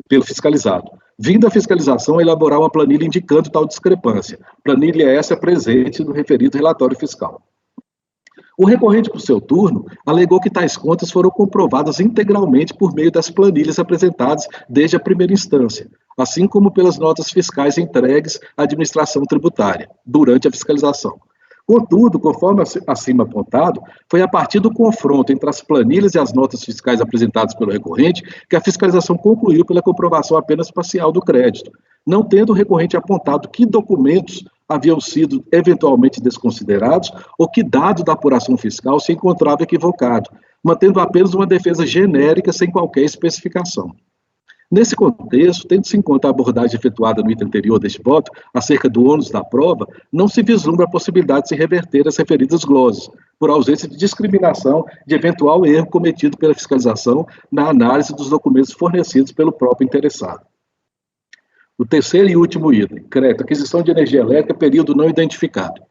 pelo fiscalizado. Vindo a fiscalização a elaborar uma planilha indicando tal discrepância. Planilha essa presente no referido relatório fiscal. O recorrente, por seu turno, alegou que tais contas foram comprovadas integralmente por meio das planilhas apresentadas desde a primeira instância, assim como pelas notas fiscais entregues à administração tributária, durante a fiscalização. Contudo, conforme acima apontado, foi a partir do confronto entre as planilhas e as notas fiscais apresentadas pelo recorrente que a fiscalização concluiu pela comprovação apenas parcial do crédito, não tendo o recorrente apontado que documentos haviam sido eventualmente desconsiderados ou que dado da apuração fiscal se encontrava equivocado, mantendo apenas uma defesa genérica sem qualquer especificação. Nesse contexto, tendo-se em conta a abordagem efetuada no item anterior deste voto, acerca do ônus da prova, não se vislumbra a possibilidade de se reverter as referidas glosas, por ausência de discriminação de eventual erro cometido pela fiscalização na análise dos documentos fornecidos pelo próprio interessado. O terceiro e último item, crédito, aquisição de energia elétrica, período não identificado.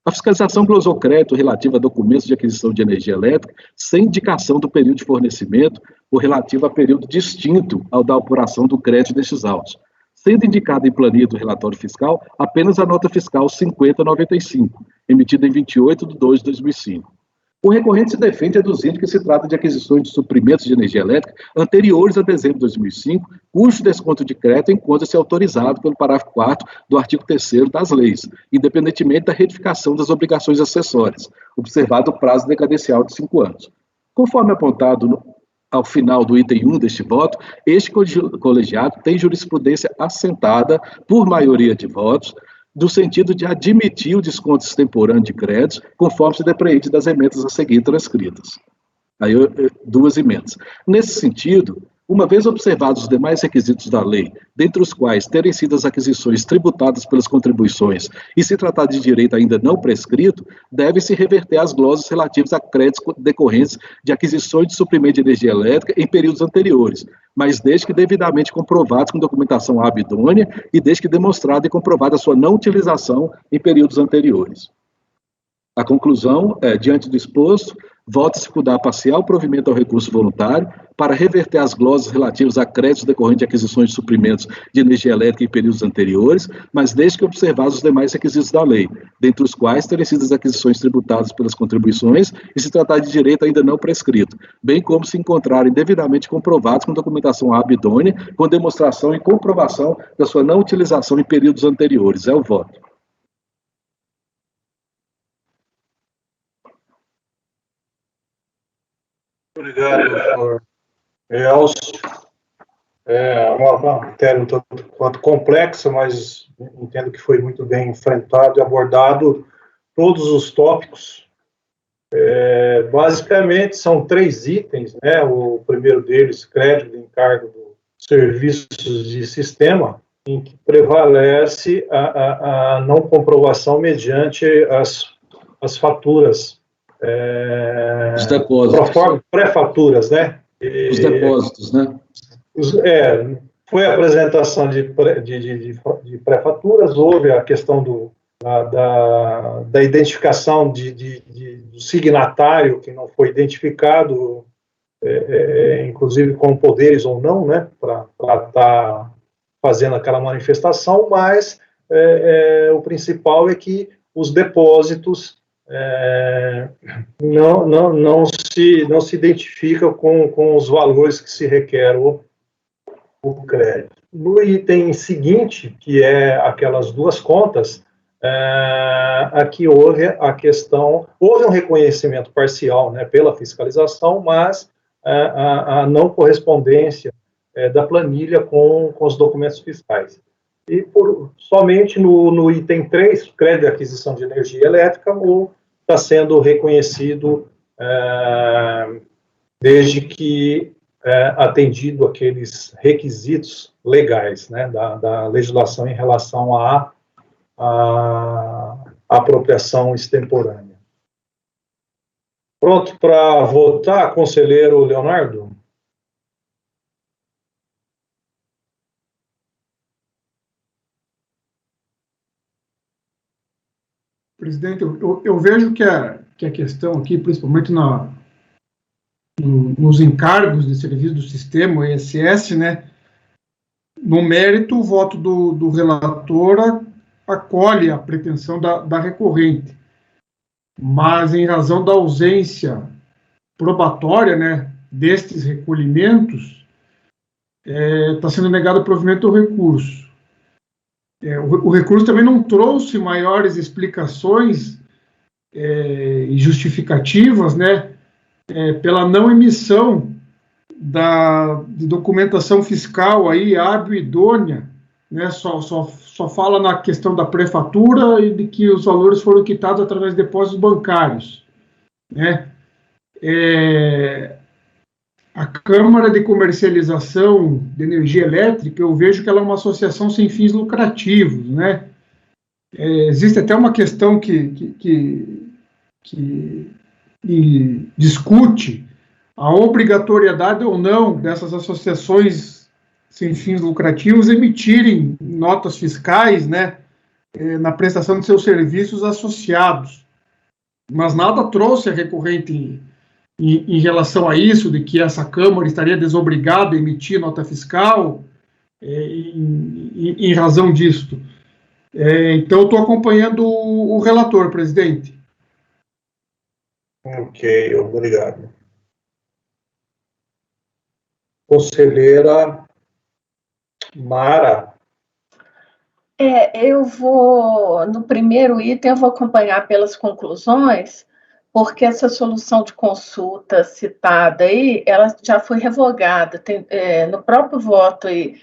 A fiscalização glosou crédito relativo a documentos de aquisição de energia elétrica sem indicação do período de fornecimento ou relativo a período distinto ao da apuração do crédito destes autos, sendo indicada em planilha do relatório fiscal apenas a nota fiscal 5095, emitida em 28 de 2 de 2005. O recorrente se defende aduzindo que se trata de aquisições de suprimentos de energia elétrica anteriores a dezembro de 2005, cujo desconto de crédito encontra-se autorizado pelo parágrafo 4º do artigo 3º das leis, independentemente da retificação das obrigações acessórias, observado o prazo decadencial de 5 anos. Conforme apontado ao final do item 1 deste voto, este colegiado tem jurisprudência assentada por maioria de votos, no sentido de admitir o desconto extemporâneo de créditos, conforme se depreende das emendas a seguir transcritas. Aí, duas emendas. Nesse sentido, uma vez observados os demais requisitos da lei, dentre os quais terem sido as aquisições tributadas pelas contribuições e se tratar de direito ainda não prescrito, deve-se reverter as glosas relativas a créditos decorrentes de aquisições de suprimento de energia elétrica em períodos anteriores, mas desde que devidamente comprovados com documentação hábil e idônea e desde que demonstrada e comprovada a sua não utilização em períodos anteriores. A conclusão é, diante do exposto, vota-se por dar parcial provimento ao recurso voluntário para reverter as glosas relativas a créditos decorrentes de aquisições de suprimentos de energia elétrica em períodos anteriores, mas desde que observados os demais requisitos da lei, dentre os quais terem sido as aquisições tributadas pelas contribuições e se tratar de direito ainda não prescrito, bem como se encontrarem devidamente comprovados com documentação hábil e idônea, com demonstração e comprovação da sua não utilização em períodos anteriores. É o voto. Obrigado, doutor Elcio. É uma matéria um tanto quanto complexa, mas entendo que foi muito bem enfrentado e abordado todos os tópicos. Basicamente, são 3 itens, né? O primeiro deles, crédito de encargo dos serviços de sistema, em que prevalece a não comprovação mediante as faturas. Os depósitos. Pré-faturas, né? Os depósitos, né? Foi a apresentação de pré-faturas, houve a questão da identificação do signatário, que não foi identificado, inclusive com poderes ou não, né? Para estar fazendo aquela manifestação, mas o principal é que os depósitos não se identifica com os valores que se requer o crédito. No item seguinte, que é aquelas 2 contas, aqui houve um reconhecimento parcial, né, pela fiscalização, mas a não correspondência da planilha com os documentos fiscais. E somente no item 3, crédito de aquisição de energia elétrica, está sendo reconhecido desde que atendido aqueles requisitos legais, né, da legislação em relação à apropriação extemporânea. Pronto para votar, conselheiro Leonardo? Presidente, eu vejo que a questão aqui, principalmente nos encargos de serviço do sistema, o ESS, né, no mérito, o voto do relator acolhe a pretensão da recorrente, mas em razão da ausência probatória, né, destes recolhimentos, está sendo negado o provimento do recurso. O recurso também não trouxe maiores explicações e justificativas, né, pela não emissão de documentação fiscal aí, hábil e idônea, né, só fala na questão da pré-fatura e de que os valores foram quitados através de depósitos bancários, né. A Câmara de Comercialização de Energia Elétrica, eu vejo que ela é uma associação sem fins lucrativos, né? Existe até uma questão que discute a obrigatoriedade ou não dessas associações sem fins lucrativos emitirem notas fiscais, né, na prestação de seus serviços associados. Mas nada trouxe a recorrente em relação a isso, de que essa Câmara estaria desobrigada a emitir nota fiscal em razão disto. Então, eu estou acompanhando o relator, presidente. Ok, obrigado. Conselheira Mara. Eu vou, no primeiro item, eu vou acompanhar pelas conclusões, porque essa solução de consulta citada aí, ela já foi revogada, no próprio voto aí,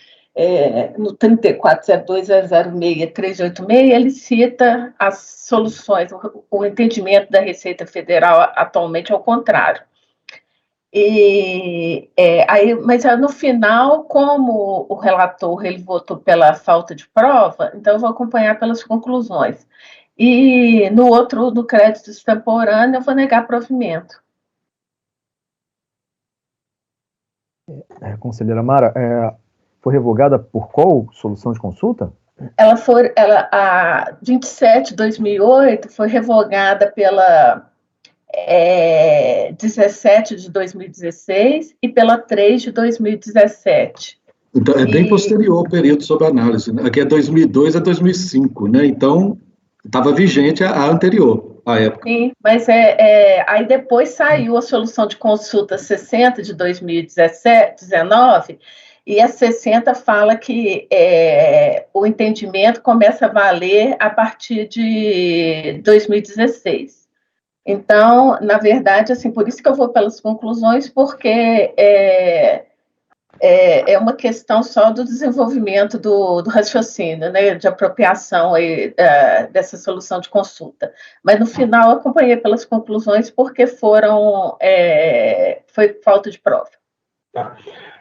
no 34.02.006.386, ele cita as soluções, o entendimento da Receita Federal atualmente ao contrário. Mas no final, como o relator ele votou pela falta de prova, então eu vou acompanhar pelas conclusões. E no outro, no crédito extemporâneo, eu vou negar provimento. Conselheira Mara, foi revogada por qual solução de consulta? A 27/2008 foi revogada pela 17 de 2016 e pela 3 de 2017. Então, é bem posterior o período sob análise, né? Aqui é 2002 a 2005, né? Então, estava vigente a anterior, à época. Sim, mas aí depois saiu a solução de consulta 60 de 2019, e a 60 fala que o entendimento começa a valer a partir de 2016. Então, na verdade, assim, por isso que eu vou pelas conclusões, porque é uma questão só do desenvolvimento do raciocínio, né, de apropriação aí, dessa solução de consulta. Mas, no final, eu acompanhei pelas conclusões, porque foi falta de prova. Tá.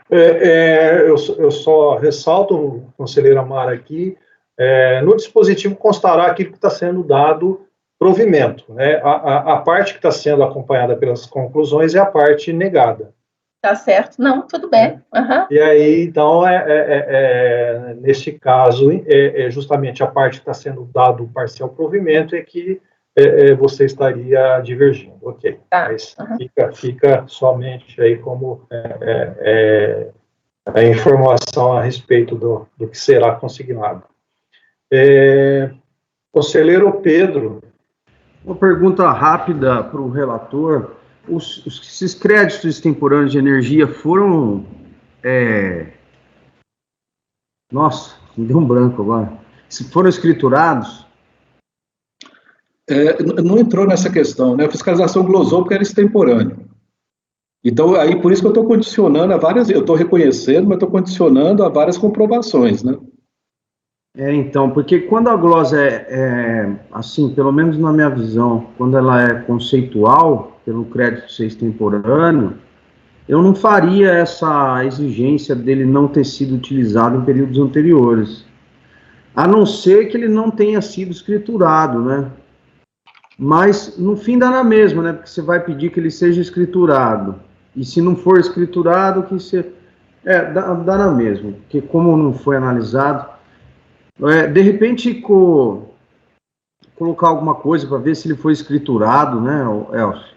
Eu só ressalto, conselheira Mara, aqui, no dispositivo constará aquilo que está sendo dado provimento, né? A parte que está sendo acompanhada pelas conclusões é a parte negada. Tá certo? Não, tudo bem. Uhum. E aí, então, neste caso, justamente a parte que está sendo dado o parcial provimento é que você estaria divergindo, ok. Tá. Mas fica somente aí como a informação a respeito do que será consignado. Conselheiro Pedro. Uma pergunta rápida para o relator. Esses créditos extemporâneos de energia foram... Nossa, me deu um branco agora. Foram escriturados? Não entrou nessa questão, né? A fiscalização glosou porque era extemporâneo. Então, aí, por isso que eu estou condicionando a várias... Eu estou reconhecendo, mas estou condicionando a várias comprovações, né? Então, porque quando a glosa assim, pelo menos na minha visão, quando ela é conceitual, pelo crédito ser extemporâneo, eu não faria essa exigência dele não ter sido utilizado em períodos anteriores, a não ser que ele não tenha sido escriturado, né? Mas, no fim, dá na mesma, né? Porque você vai pedir que ele seja escriturado, e se não for escriturado, que você... dá na mesma, porque como não foi analisado... de repente, colocar alguma coisa para ver se ele foi escriturado, né, Elcio?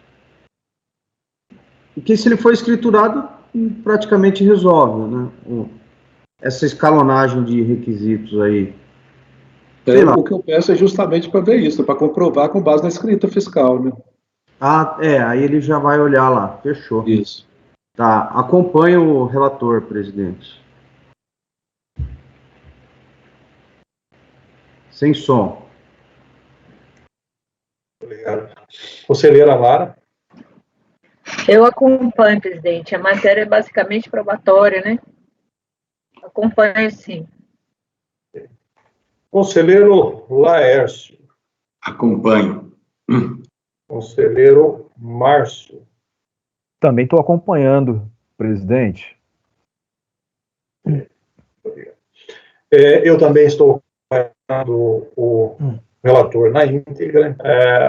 Porque se ele foi escriturado, praticamente resolve, né? Essa escalonagem de requisitos aí. O que eu peço é justamente para ver isso, para comprovar com base na escrita fiscal, né? Aí ele já vai olhar lá, fechou. Isso. Tá, acompanha o relator, presidente. Sem som. Obrigado. Conselheira Lara. Eu acompanho, presidente. A matéria é basicamente probatória, né? Acompanho, sim. Conselheiro Laércio. Acompanho. Conselheiro Márcio. Também estou acompanhando, presidente. Eu também estou acompanhando o relator na íntegra.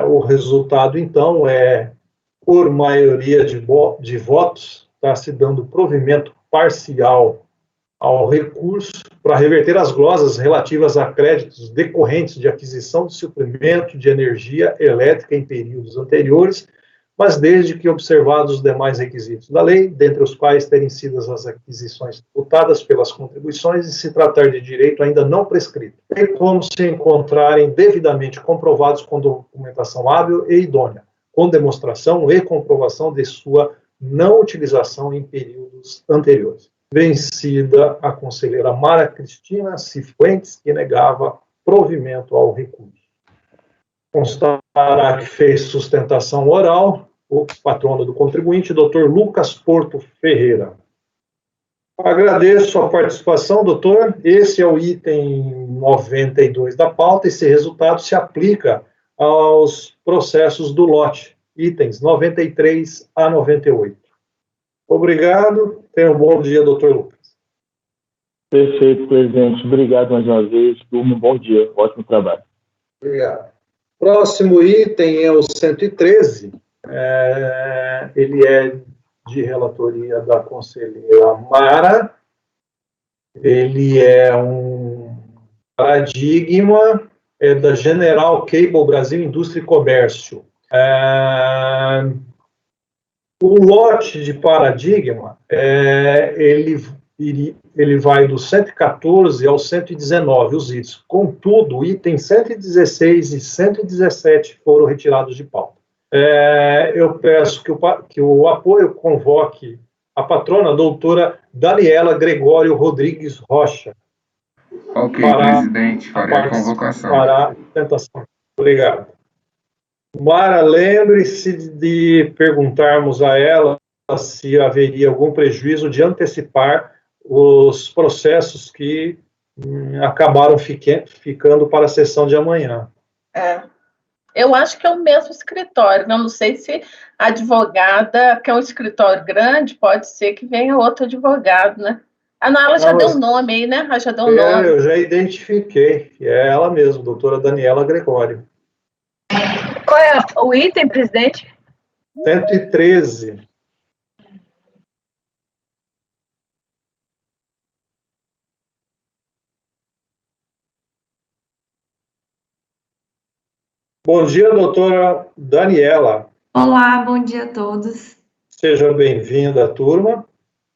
O resultado, então, por maioria de votos, está se dando provimento parcial ao recurso para reverter as glosas relativas a créditos decorrentes de aquisição de suprimento de energia elétrica em períodos anteriores, mas desde que observados os demais requisitos da lei, dentre os quais terem sido as aquisições tributadas pelas contribuições e se tratar de direito ainda não prescrito, bem como se encontrarem devidamente comprovados com documentação hábil e idônea, com demonstração e comprovação de sua não utilização em períodos anteriores. Vencida a conselheira Mara Cristina Cifuentes, que negava provimento ao recurso. Constará que fez sustentação oral o patrono do contribuinte, Dr. Lucas Porto Ferreira. Agradeço a participação, doutor. Esse é o item 92 da pauta. Esse resultado se aplica aos processos do lote, itens 93 a 98. Obrigado. Tenha um bom dia, doutor Lucas. Perfeito, presidente. Obrigado mais uma vez. Um bom dia. Ótimo trabalho. Obrigado. Próximo item é o 113. Ele é de relatoria da conselheira Mara. Ele é um paradigma da General Cable Brasil Indústria e Comércio. O lote de paradigma, ele vai do 114 ao 119, os itens. Contudo, itens 116 e 117 foram retirados de pauta. Eu peço que o apoio convoque a patrona, a doutora Daniela Gregório Rodrigues Rocha. Ok, presidente, farei a convocação. Para a tentação. Obrigado. Mara, lembre-se de perguntarmos a ela se haveria algum prejuízo de antecipar os processos que acabaram ficando para a sessão de amanhã. Eu acho que é o mesmo escritório, não sei se a advogada, que é um escritório grande, pode ser que venha outro advogado, né? Ela já deu um nome aí, né? Ela já deu um nome. Eu já identifiquei, é ela mesma, doutora Daniela Gregório. Qual é o item, presidente? 113. Bom dia, doutora Daniela. Olá, bom dia a todos. Seja bem-vinda à turma.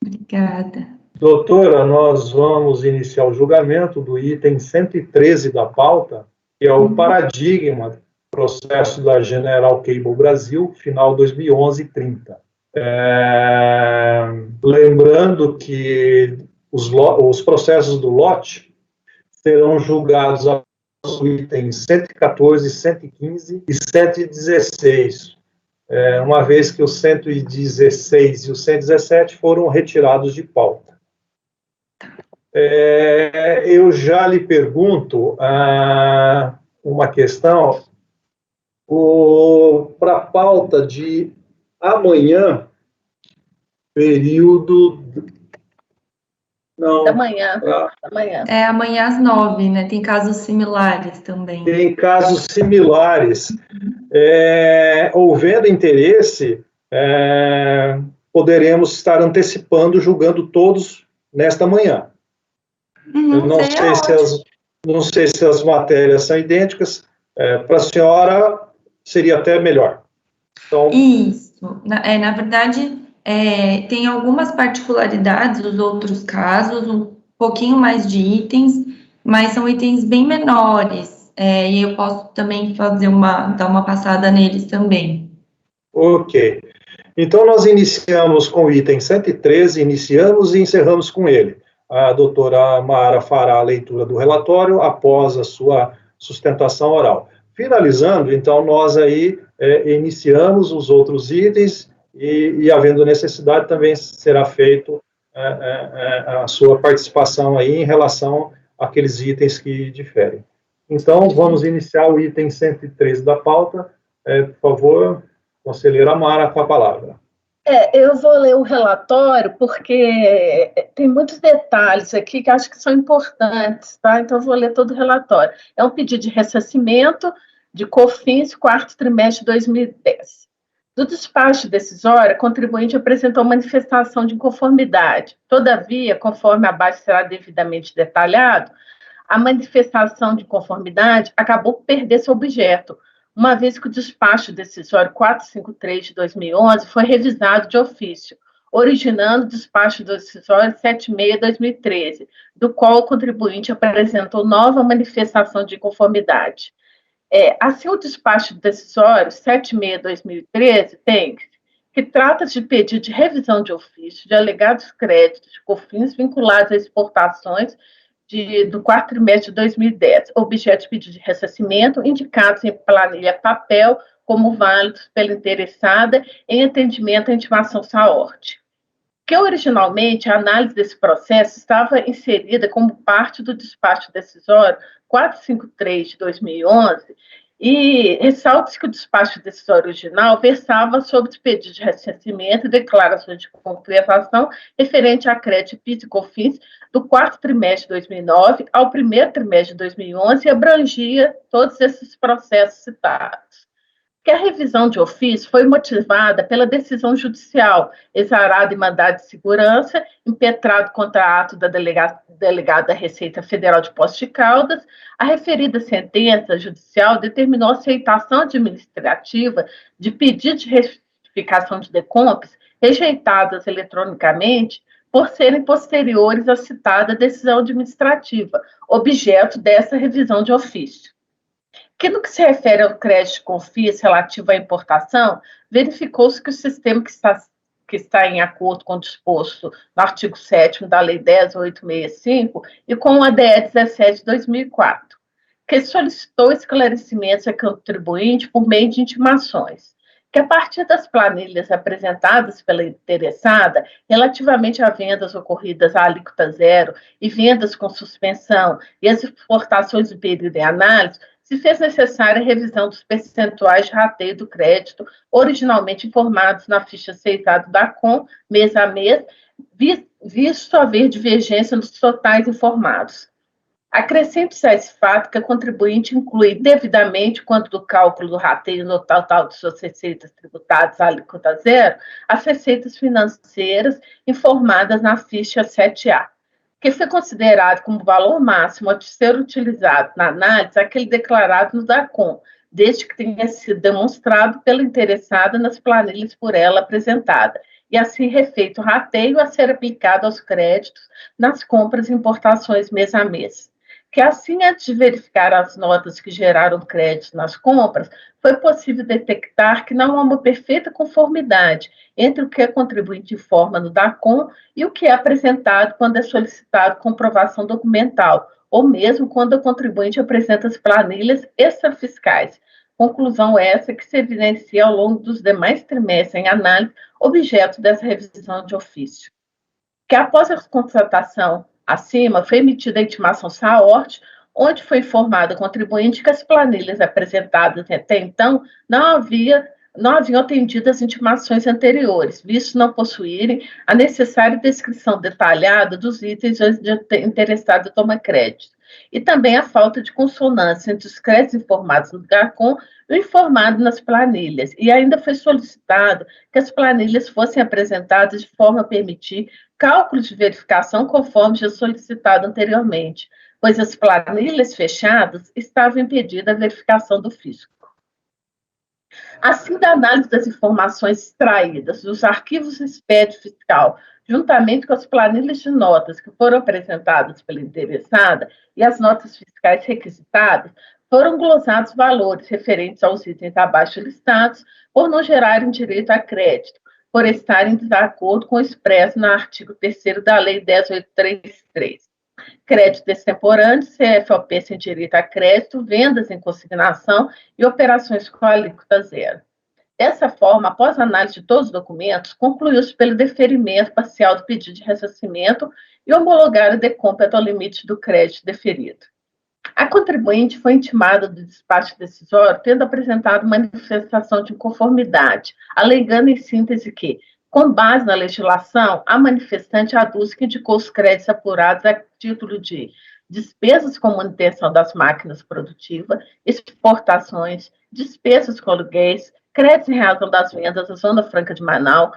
Obrigada. Doutora, nós vamos iniciar o julgamento do item 113 da pauta, que é o paradigma processo da General Cable Brasil, final 2011-30. Lembrando que os processos do lote serão julgados os itens 114, 115 e 116, uma vez que os 116 e os 117 foram retirados de pauta. Eu já lhe pergunto uma questão para a pauta de amanhã, período... Não, da manhã. Amanhã às 9, né? Tem casos similares também. Tem casos similares. Houvendo interesse, poderemos estar antecipando, julgando todos nesta manhã. Eu não sei se as matérias são idênticas. Para a senhora, seria até melhor. Então, isso. Na verdade... tem algumas particularidades dos outros casos, um pouquinho mais de itens, mas são itens bem menores, e eu posso também dar uma passada neles também. Ok. Então, nós iniciamos com o item 113, iniciamos e encerramos com ele. A doutora Mara fará a leitura do relatório após a sua sustentação oral. Finalizando, então, nós aí iniciamos os outros itens, e havendo necessidade, também será feito a sua participação aí em relação àqueles itens que diferem. Então, vamos iniciar o item 113 da pauta. Por favor, conselheira Mara, com a palavra. Eu vou ler o relatório, porque tem muitos detalhes aqui que acho que são importantes, tá? Então, eu vou ler todo o relatório. É um pedido de ressarcimento de COFINS, quarto trimestre de 2010. Do despacho decisório, a contribuinte apresentou manifestação de inconformidade. Todavia, conforme abaixo será devidamente detalhado, a manifestação de inconformidade acabou por perder seu objeto, uma vez que o despacho decisório 453 de 2011 foi revisado de ofício, originando o despacho decisório 76 de 2013, do qual o contribuinte apresentou nova manifestação de inconformidade. Assim, o despacho decisório 76/2013 tem que trata de pedido de revisão de ofício de alegados créditos de COFINS vinculados a exportações do quarto trimestre de 2010, objeto de pedido de ressarcimento, indicados em planilha papel como válidos pela interessada em atendimento à intimação SAORT. Que originalmente a análise desse processo estava inserida como parte do despacho decisório 453 de 2011, e ressalta-se que o despacho decisório original versava sobre os pedidos de ressarcimento e declarações de compensação referente a crédito PIS e COFINS do quarto trimestre de 2009 ao primeiro trimestre de 2011 e abrangia todos esses processos citados. Que a revisão de ofício foi motivada pela decisão judicial, exarada em mandado de segurança, impetrado contra ato da delegada da Receita Federal de Poços de Caldas. A referida sentença judicial determinou a aceitação administrativa de pedido de retificação de decompes rejeitadas eletronicamente por serem posteriores à citada decisão administrativa, objeto dessa revisão de ofício. Que no que se refere ao crédito de COFINS relativo à importação, verificou-se que o sistema que está em acordo com o disposto no artigo 7º da Lei 10.865 e com a DE 17 de 2004, que solicitou esclarecimentos a contribuinte por meio de intimações, que a partir das planilhas apresentadas pela interessada relativamente a vendas ocorridas à alíquota zero e vendas com suspensão e as exportações do período em análise, se fez necessária a revisão dos percentuais de rateio do crédito originalmente informados na ficha aceitada da COM, mês a mês, visto haver divergência nos totais informados. Acrescente-se a esse fato que a contribuinte inclui devidamente, quanto do cálculo do rateio no total de suas receitas tributadas à alíquota zero, as receitas financeiras informadas na ficha 7A, que foi considerado como valor máximo a ser utilizado na análise aquele declarado no DACOM, desde que tenha sido demonstrado pela interessada nas planilhas por ela apresentada, e assim refeito o rateio a ser aplicado aos créditos nas compras e importações mês a mês. Que assim, antes de verificar as notas que geraram crédito nas compras, foi possível detectar que não há uma perfeita conformidade entre o que a contribuinte informa no DACOM e o que é apresentado quando é solicitado comprovação documental, ou mesmo quando a contribuinte apresenta as planilhas extrafiscais. Conclusão essa que se evidencia ao longo dos demais trimestres em análise, objeto dessa revisão de ofício. Que após a constatação acima, foi emitida a intimação SAORT, onde foi informada a contribuinte que as planilhas apresentadas até então não haviam atendido as intimações anteriores, visto não possuírem a necessária descrição detalhada dos itens onde o interessado toma crédito, e também a falta de consonância entre os créditos informados no DACOM e o informado nas planilhas, e ainda foi solicitado que as planilhas fossem apresentadas de forma a permitir cálculos de verificação conforme já solicitado anteriormente, pois as planilhas fechadas estavam impedidas a verificação do fisco. Assim, da análise das informações extraídas dos arquivos SPED fiscal, juntamente com as planilhas de notas que foram apresentadas pela interessada e as notas fiscais requisitadas, foram glosados valores referentes aos itens abaixo listados por não gerarem direito a crédito, por estarem em desacordo com o expresso no artigo 3º da Lei 10.833. Crédito extemporâneo, CFOP sem direito a crédito, vendas em consignação e operações com alíquota zero. Dessa forma, após a análise de todos os documentos, concluiu-se pelo deferimento parcial do pedido de ressarcimento e homologar o decômpito ao limite do crédito deferido. A contribuinte foi intimada do despacho decisório, tendo apresentado manifestação de inconformidade, alegando em síntese que, com base na legislação, a manifestante aduz que indicou os créditos apurados a título de despesas com manutenção das máquinas produtivas, exportações, despesas com aluguéis, créditos em razão das vendas da Zona Franca de Manaus,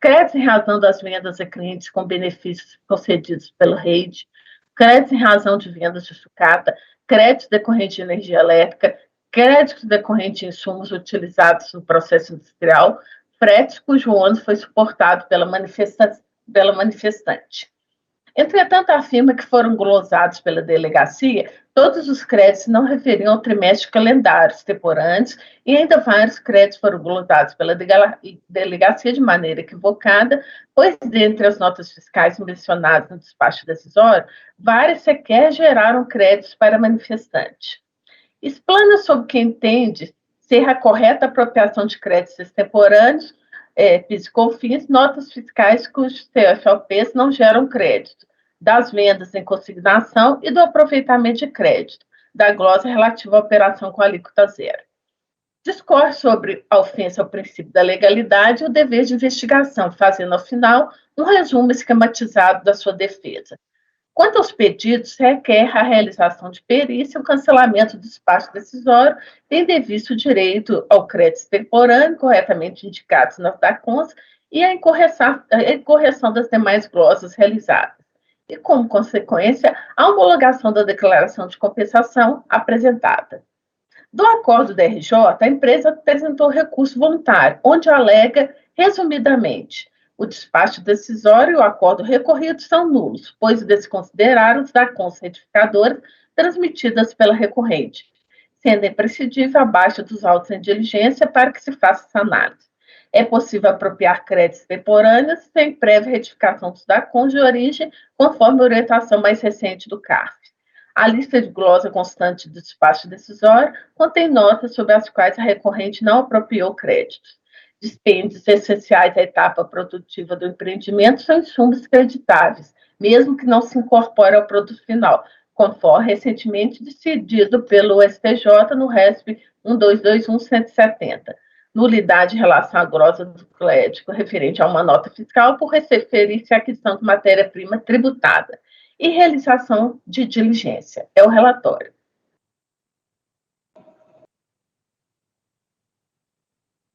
créditos em razão das vendas a clientes com benefícios concedidos pelo REID, créditos em razão de vendas de sucata, créditos decorrentes de energia elétrica, créditos decorrentes de insumos utilizados no processo industrial, fretes cujo ônus foi suportado pela manifestante. Entretanto, afirma que foram glosados pela delegacia todos os créditos não referiam ao trimestre calendário extemporâneos e ainda vários créditos foram glosados pela delegacia de maneira equivocada, pois, dentre as notas fiscais mencionadas no despacho decisório, várias sequer geraram créditos para manifestante. Explana sobre o que entende ser a correta apropriação de créditos extemporâneos, PIS e COFINS, notas fiscais cujos CFOPs não geram crédito, das vendas em consignação e do aproveitamento de crédito, da glosa relativa à operação com alíquota zero. Discorre sobre a ofensa ao princípio da legalidade e o dever de investigação, fazendo, ao final, um resumo esquematizado da sua defesa. Quanto aos pedidos, requer a realização de perícia e o cancelamento do despacho decisório, tendo em vista o direito ao crédito extemporâneo, corretamente indicados nas DACONs, e a incorreção das demais glosas realizadas. E, como consequência, a homologação da declaração de compensação apresentada. Do acordo da RJ, a empresa apresentou recurso voluntário, onde alega, resumidamente, o despacho decisório e o acordo recorrido são nulos, pois desconsideraram os DACONs retificadoras transmitidas pela recorrente, sendo imprescindível a baixa dos autos em diligência para que se faça essa análise. É possível apropriar créditos temporâneos sem prévia retificação dos DACONs de origem, conforme a orientação mais recente do CARF. A lista de glosa constante do despacho decisório contém notas sobre as quais a recorrente não apropriou créditos. Dispêndios essenciais à etapa produtiva do empreendimento são insumos creditáveis, mesmo que não se incorpore ao produto final, conforme recentemente decidido pelo STJ no RESP 1221-170. Nulidade em relação à glosa do crédito referente a uma nota fiscal por referir-se à aquisição de matéria-prima tributada e realização de diligência. É o relatório.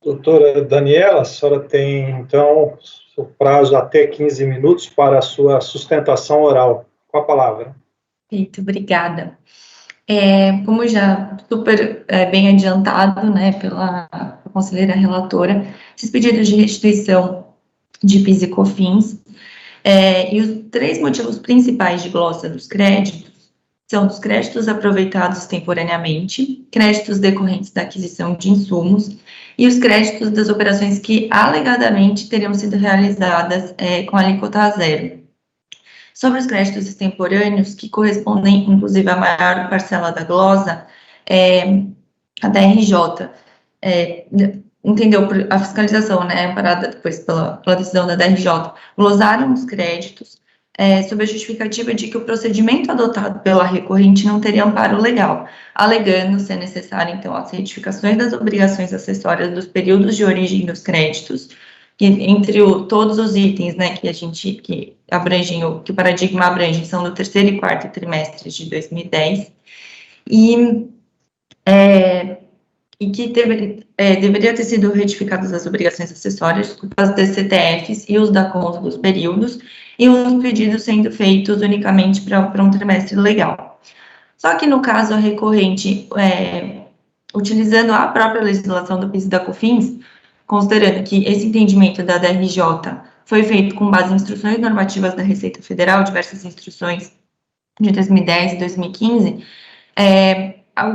Doutora Daniela, a senhora tem, então, o prazo até 15 minutos para a sua sustentação oral. Com a palavra. Perfeito, obrigada. Como já super bem adiantado, né, pela conselheira relatora, esses pedidos de restituição de PIS e COFINS, e os três motivos principais de glosa dos créditos são os créditos aproveitados temporariamente, créditos decorrentes da aquisição de insumos e os créditos das operações que alegadamente teriam sido realizadas com alíquota zero. Sobre os créditos extemporâneos, que correspondem, inclusive, à maior parcela da glosa, a DRJ entendeu a fiscalização, né, parada depois pela decisão da DRJ, glosaram os créditos sob a justificativa de que o procedimento adotado pela recorrente não teria amparo legal, alegando ser necessário, então, as retificações das obrigações acessórias dos períodos de origem dos créditos, que entre todos os itens, né, que abrangem, que o paradigma abrange, são do terceiro e quarto trimestres de 2010, e que deveria ter sido retificadas as obrigações acessórias, as DCTFs e os DACONs dos períodos, e os pedidos sendo feitos unicamente para um trimestre legal. Só que, no caso, a recorrente, utilizando a própria legislação do PIS e da COFINS, considerando que esse entendimento da DRJ foi feito com base em instruções normativas da Receita Federal, diversas instruções de 2010 e 2015,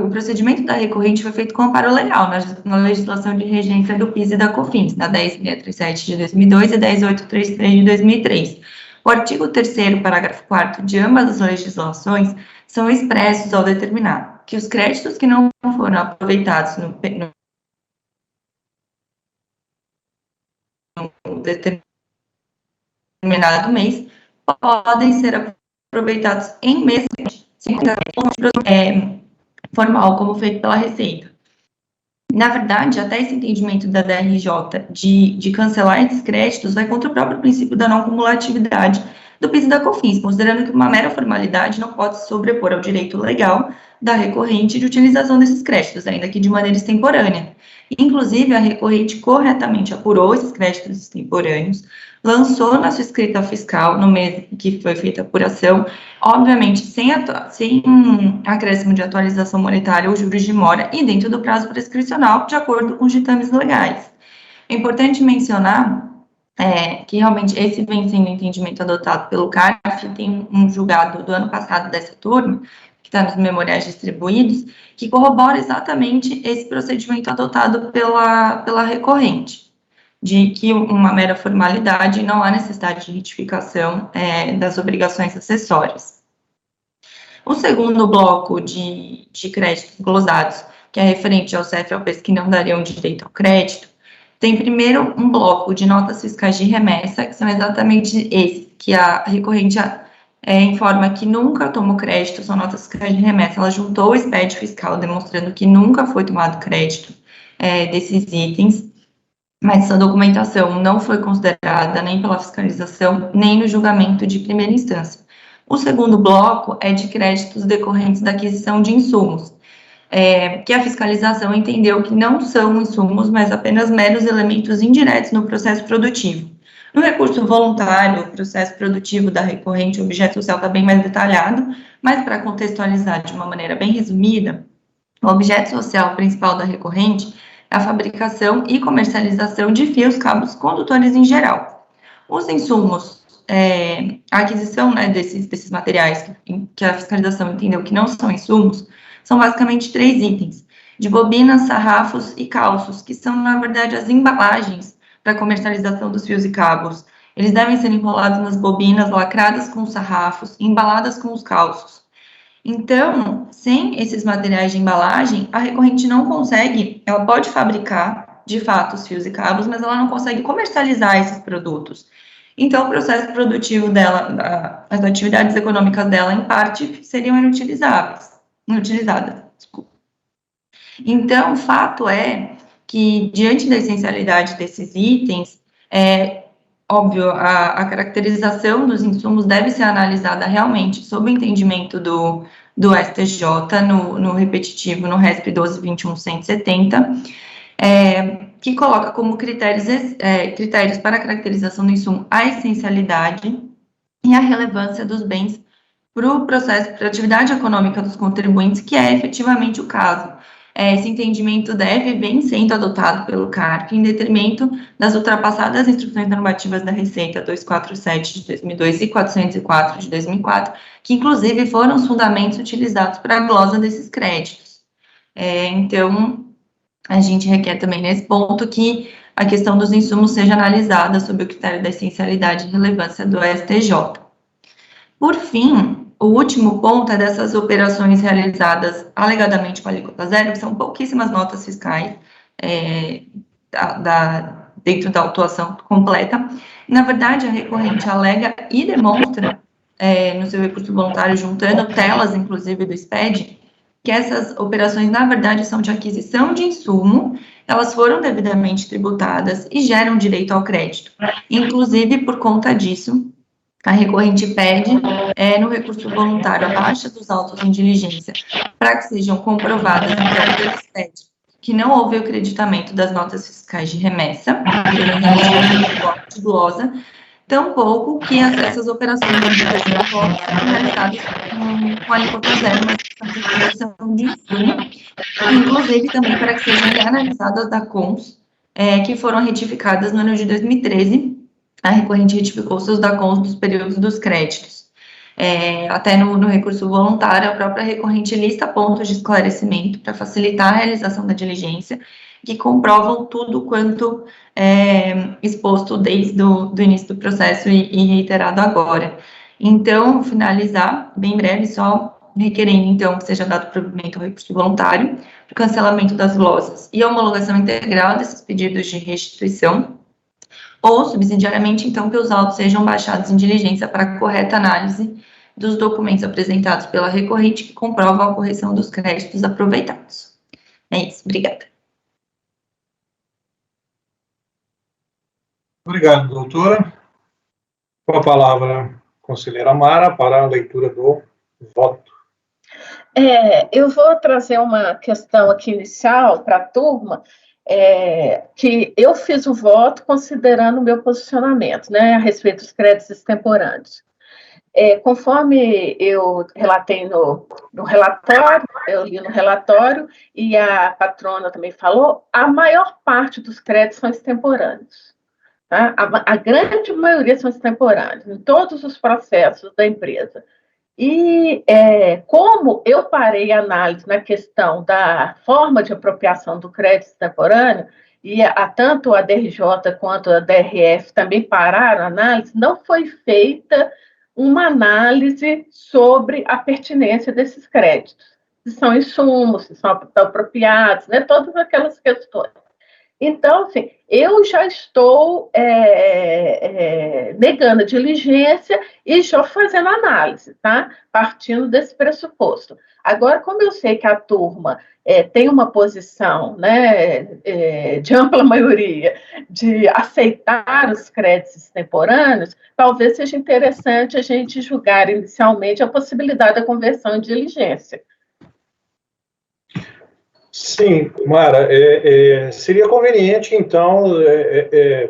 o procedimento da recorrente foi feito com amparo legal na legislação de regência do PIS e da COFINS, na 10.637 de 2002 e 10.833 de 2003. O artigo 3º, parágrafo 4º de ambas as legislações são expressos ao determinar que os créditos que não foram aproveitados no determinado mês podem ser aproveitados em mês formal, como feito pela Receita. Na verdade, até esse entendimento da DRJ de cancelar esses créditos vai contra o próprio princípio da não cumulatividade do PIS e da COFINS, considerando que uma mera formalidade não pode se sobrepor ao direito legal da recorrente de utilização desses créditos, ainda que de maneira extemporânea. Inclusive, a recorrente corretamente apurou esses créditos extemporâneos, lançou na sua escrita fiscal, no mês que foi feita a apuração, obviamente sem acréscimo de atualização monetária ou juros de mora e dentro do prazo prescricional, de acordo com os ditames legais. É importante mencionar que realmente esse vem sendo o entendimento adotado pelo CARF. Tem um julgado do ano passado dessa turma, que está nos memoriais distribuídos, que corrobora exatamente esse procedimento adotado pela recorrente, de que uma mera formalidade, não há necessidade de retificação das obrigações acessórias. O segundo bloco de créditos glosados, que é referente aos CFLPs que não dariam direito ao crédito, tem primeiro um bloco de notas fiscais de remessa, que são exatamente esses, que a recorrente informa que nunca tomou crédito, são notas fiscais de remessa. Ela juntou o SPED fiscal, demonstrando que nunca foi tomado crédito desses itens, mas essa documentação não foi considerada nem pela fiscalização, nem no julgamento de primeira instância. O segundo bloco é de créditos decorrentes da aquisição de insumos, que a fiscalização entendeu que não são insumos, mas apenas meros elementos indiretos no processo produtivo. No recurso voluntário, o processo produtivo da recorrente, o objeto social está bem mais detalhado, mas para contextualizar de uma maneira bem resumida, o objeto social principal da recorrente é a fabricação e comercialização de fios, cabos, condutores em geral. Os insumos, a aquisição desses materiais que a fiscalização entendeu que não são insumos, são basicamente 3 itens, de bobinas, sarrafos e calços, que são, na verdade, as embalagens para comercialização dos fios e cabos. Eles devem ser enrolados nas bobinas, lacradas com os sarrafos, embaladas com os calços. Então, sem esses materiais de embalagem, a recorrente não consegue, ela pode fabricar, de fato, os fios e cabos, mas ela não consegue comercializar esses produtos. Então, o processo produtivo dela, as atividades econômicas dela, em parte, seriam inutilizadas. Desculpa. Então, o fato é que, diante da essencialidade desses itens, óbvio, a caracterização dos insumos deve ser analisada realmente sob o entendimento do STJ, no repetitivo, no RESP 12.21.170, que coloca como critérios para a caracterização do insumo a essencialidade e a relevância dos bens para o processo, para a atividade econômica dos contribuintes, que é efetivamente o caso. Esse entendimento vem sendo adotado pelo CARF em detrimento das ultrapassadas instruções normativas da Receita 247 de 2002 e 404 de 2004, que inclusive foram os fundamentos utilizados para a glosa desses créditos. Então, a gente requer também nesse ponto que a questão dos insumos seja analisada sob o critério da essencialidade e relevância do STJ. Por fim, o último ponto é dessas operações realizadas alegadamente com alíquota zero, que são pouquíssimas notas fiscais dentro da autuação completa. Na verdade, a recorrente alega e demonstra, no seu recurso voluntário, juntando telas, inclusive, do SPED, que essas operações, na verdade, são de aquisição de insumo, elas foram devidamente tributadas e geram direito ao crédito. Inclusive, por conta disso, a recorrente pede, no recurso voluntário, a baixa dos autos em diligência, para que sejam comprovadas, então, pelo SPED, que não houve o creditamento das notas fiscais de remessa, de glosa, tampouco que essas operações são realizadas com alíquota zero, mas com declaração de insumo, inclusive também para que sejam reanalisadas da CONS, que foram retificadas no ano de 2013, a recorrente retificou seus DACONs dos períodos dos créditos. Até no recurso voluntário, a própria recorrente lista pontos de esclarecimento para facilitar a realização da diligência, que comprovam tudo quanto exposto desde o início do processo e reiterado agora. Então, finalizar, bem breve, só requerendo, então, que seja dado provimento ao recurso voluntário, para o cancelamento das glosas e a homologação integral desses pedidos de restituição, ou, subsidiariamente, então, que os autos sejam baixados em diligência para a correta análise dos documentos apresentados pela recorrente que comprovam a correção dos créditos aproveitados. É isso, obrigada. Obrigado, doutora. Com a palavra, conselheira Mara, para a leitura do voto. Eu vou trazer uma questão aqui inicial para a turma, que eu fiz o voto considerando o meu posicionamento, né, a respeito dos créditos extemporâneos. Conforme eu relatei no relatório, eu li no relatório, e a patrona também falou, a maior parte dos créditos são extemporâneos. tá? A grande maioria são extemporâneos, em todos os processos da empresa. E como eu parei a análise na questão da forma de apropriação do crédito extemporâneo, e tanto a DRJ quanto a DRF também pararam a análise, não foi feita uma análise sobre a pertinência desses créditos, se são insumos, se são apropriados, né, todas aquelas questões. Então, assim, eu já estou negando a diligência e já fazendo análise, tá? Partindo desse pressuposto. Agora, como eu sei que a turma tem uma posição, né, de ampla maioria de aceitar os créditos extemporâneos, talvez seja interessante a gente julgar inicialmente a possibilidade da conversão em diligência. Sim, Mara, seria conveniente, então,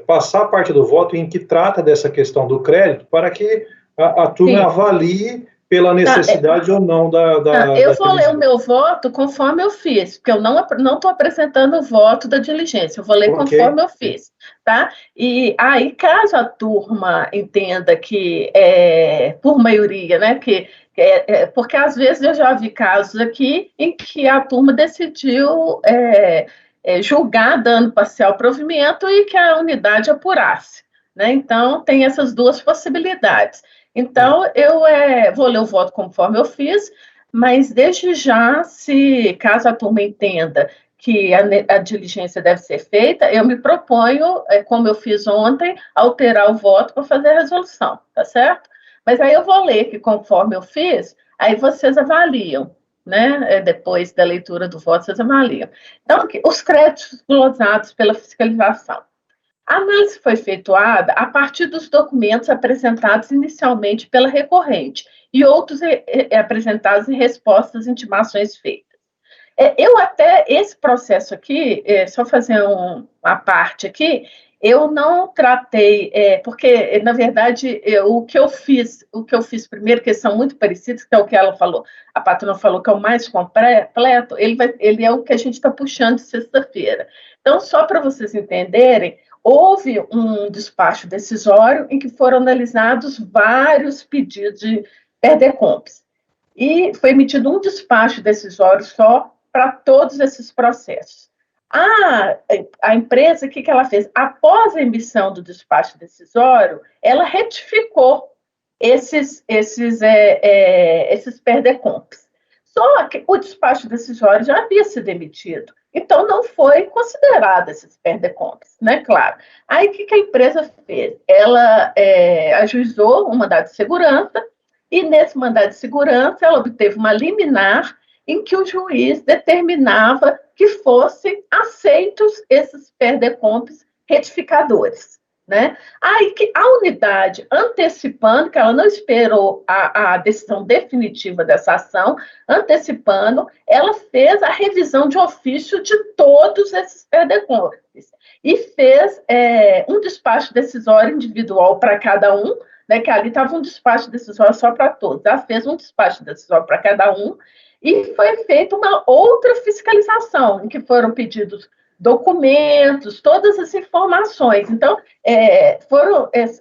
passar parte do voto em que trata dessa questão do crédito, para que a turma avalie pela necessidade ou não eu vou ler o meu voto conforme eu fiz, porque eu não estou apresentando o voto da diligência, eu vou ler conforme eu fiz, tá? E aí, caso a turma entenda que, por maioria, né, porque às vezes eu já vi casos aqui em que a turma decidiu julgar dano parcial provimento e que a unidade apurasse, né? Então, tem essas duas possibilidades. Então, eu vou ler o voto conforme eu fiz, mas desde já, caso a turma entenda que a diligência deve ser feita, eu me proponho, como eu fiz ontem, alterar o voto para fazer a resolução, tá certo? Mas aí eu vou ler que conforme eu fiz, aí vocês avaliam, né? Depois da leitura do voto, vocês avaliam. Então, os créditos glosados pela fiscalização. A análise foi efetuada a partir dos documentos apresentados inicialmente pela recorrente e outros apresentados em respostas às intimações feitas. Esse processo aqui, só fazer uma parte aqui, eu não tratei, porque, na verdade, o que eu fiz primeiro, que são muito parecidos, que é o que ela falou, a patrona falou que é o mais completo, ele é o que a gente está puxando de sexta-feira. Então, só para vocês entenderem, houve um despacho decisório em que foram analisados vários pedidos de perdecompes. E foi emitido um despacho decisório só para todos esses processos. A empresa, o que ela fez? Após a emissão do despacho decisório, ela retificou esses perdecompes. Só que o despacho decisório já havia sido emitido. Então, não foi considerado esses perdecompes, né? Claro. Aí, o que a empresa fez? Ela ajuizou um mandado de segurança e, nesse mandado de segurança, ela obteve uma liminar em que o juiz determinava que fossem aceitos esses perdecompes retificadores, né? Aí, que a unidade, antecipando, que ela não esperou a decisão definitiva dessa ação, antecipando, ela fez a revisão de ofício de todos esses perdecompes e fez um despacho decisório individual para cada um, né, que ali estava um despacho decisório só para todos. Ela fez um despacho decisório para cada um e foi feita uma outra fiscalização, em que foram pedidos documentos, todas as informações. Então,